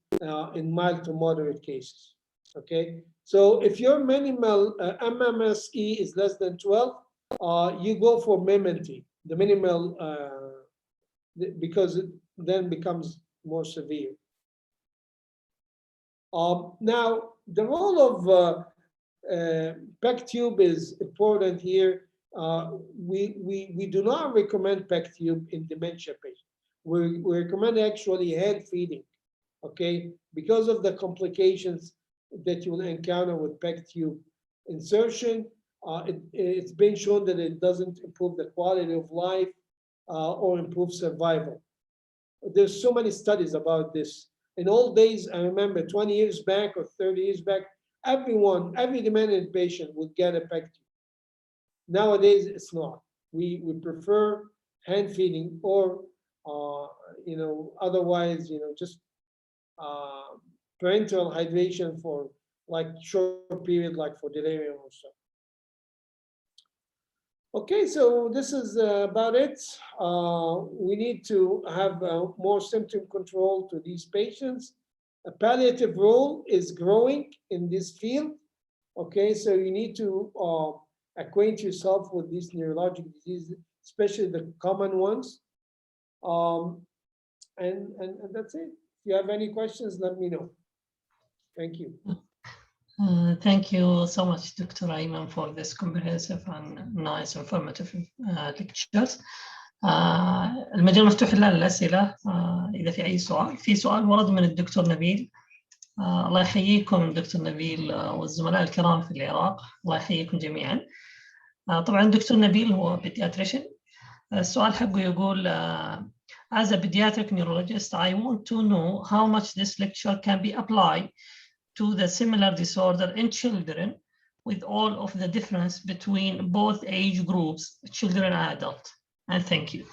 in mild to moderate cases. Okay, so if your minimal MMSE is less than 12, you go for MMT, the minimal, because it then becomes more severe. Now, the role of PEG tube is important here. We do not recommend PEG tube in dementia patients. We recommend actually hand feeding, okay, because of the complications that you will encounter with PEG tube insertion. It's been shown that it doesn't improve the quality of life or improve survival. There's so many studies about this. In old days, I remember 20 years back or 30 years back, every dementia patient would get a PEG tube. Nowadays, it's not. We prefer hand feeding or, you know, otherwise, you know, just parenteral hydration for like short period, like for delirium or so. Okay, so this is about it. We need to have more symptom control to these patients. A palliative role is growing in this field. Okay, so you need to acquaint yourself with these neurological diseases, especially the common ones. And that's it. If you have any questions, let me know. Thank you. Thank you so much, Dr. Ayman, for this comprehensive and nice informative lectures. المجال مفتوح لنا للأسئلة. إذا في أي سؤال، في سؤال ورد من الدكتور نبيل. الله يحييكم دكتور نبيل والزملاء الكرام في العراق. الله يحييكم جميعا. طبعا دكتور نبيل هو pediatrician. السؤال حقه يقول as a pediatric neurologist, I want to know how much this lecture can be applied to the similar disorder in children with all of the difference between both age groups, children and adult. And thank you.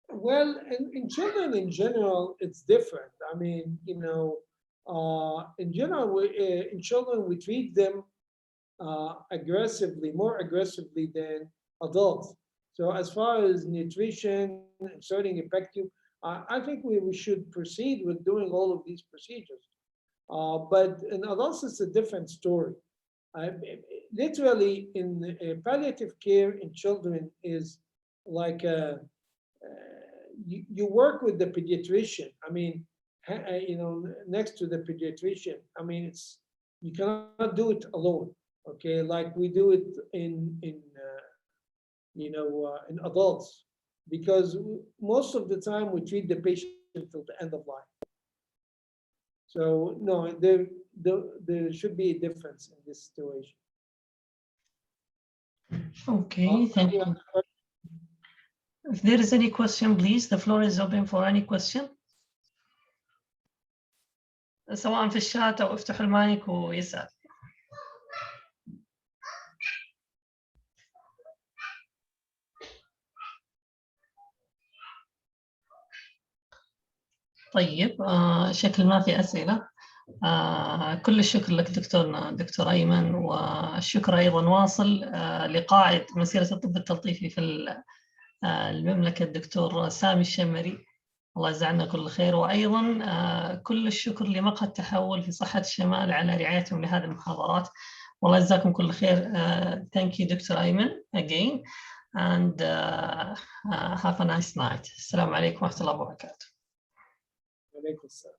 Well, in children in general, it's different. I mean, you know, in general, in children, we treat them aggressively, more aggressively than adults. So as far as nutrition, inserting a PEG tube, I think we should proceed with doing all of these procedures. But in adults, it's a different story. Literally, in palliative care in children is like you work with the pediatrician. I mean, you know, next to the pediatrician. I mean, it's you cannot do it alone. Okay, like we do it in you know, in adults, because most of the time we treat the patient till the end of life. So no, there should be a difference in this situation. Okay, thank you. If there is any question, please, the floor is open for any question. سواء في الشات أو افتحوا المايك ويسأل. طيب شكل ما في أسئلة. كل الشكر لك دكتور أيمن، والشكر أيضا واصل لقائد مسيرة الطب التلطيفي في المملكة الدكتور سامي الشمري، الله يجزاه كل خير، وأيضا كل الشكر لمقهى التحول في صحة الشمال على رعايتهم لهذه المحاضرات، والله يجزاكم كل خير. Thank you Dr. Ayman again and have a nice night. السلام عليكم ورحمة الله وبركاته. وعليكم السلام.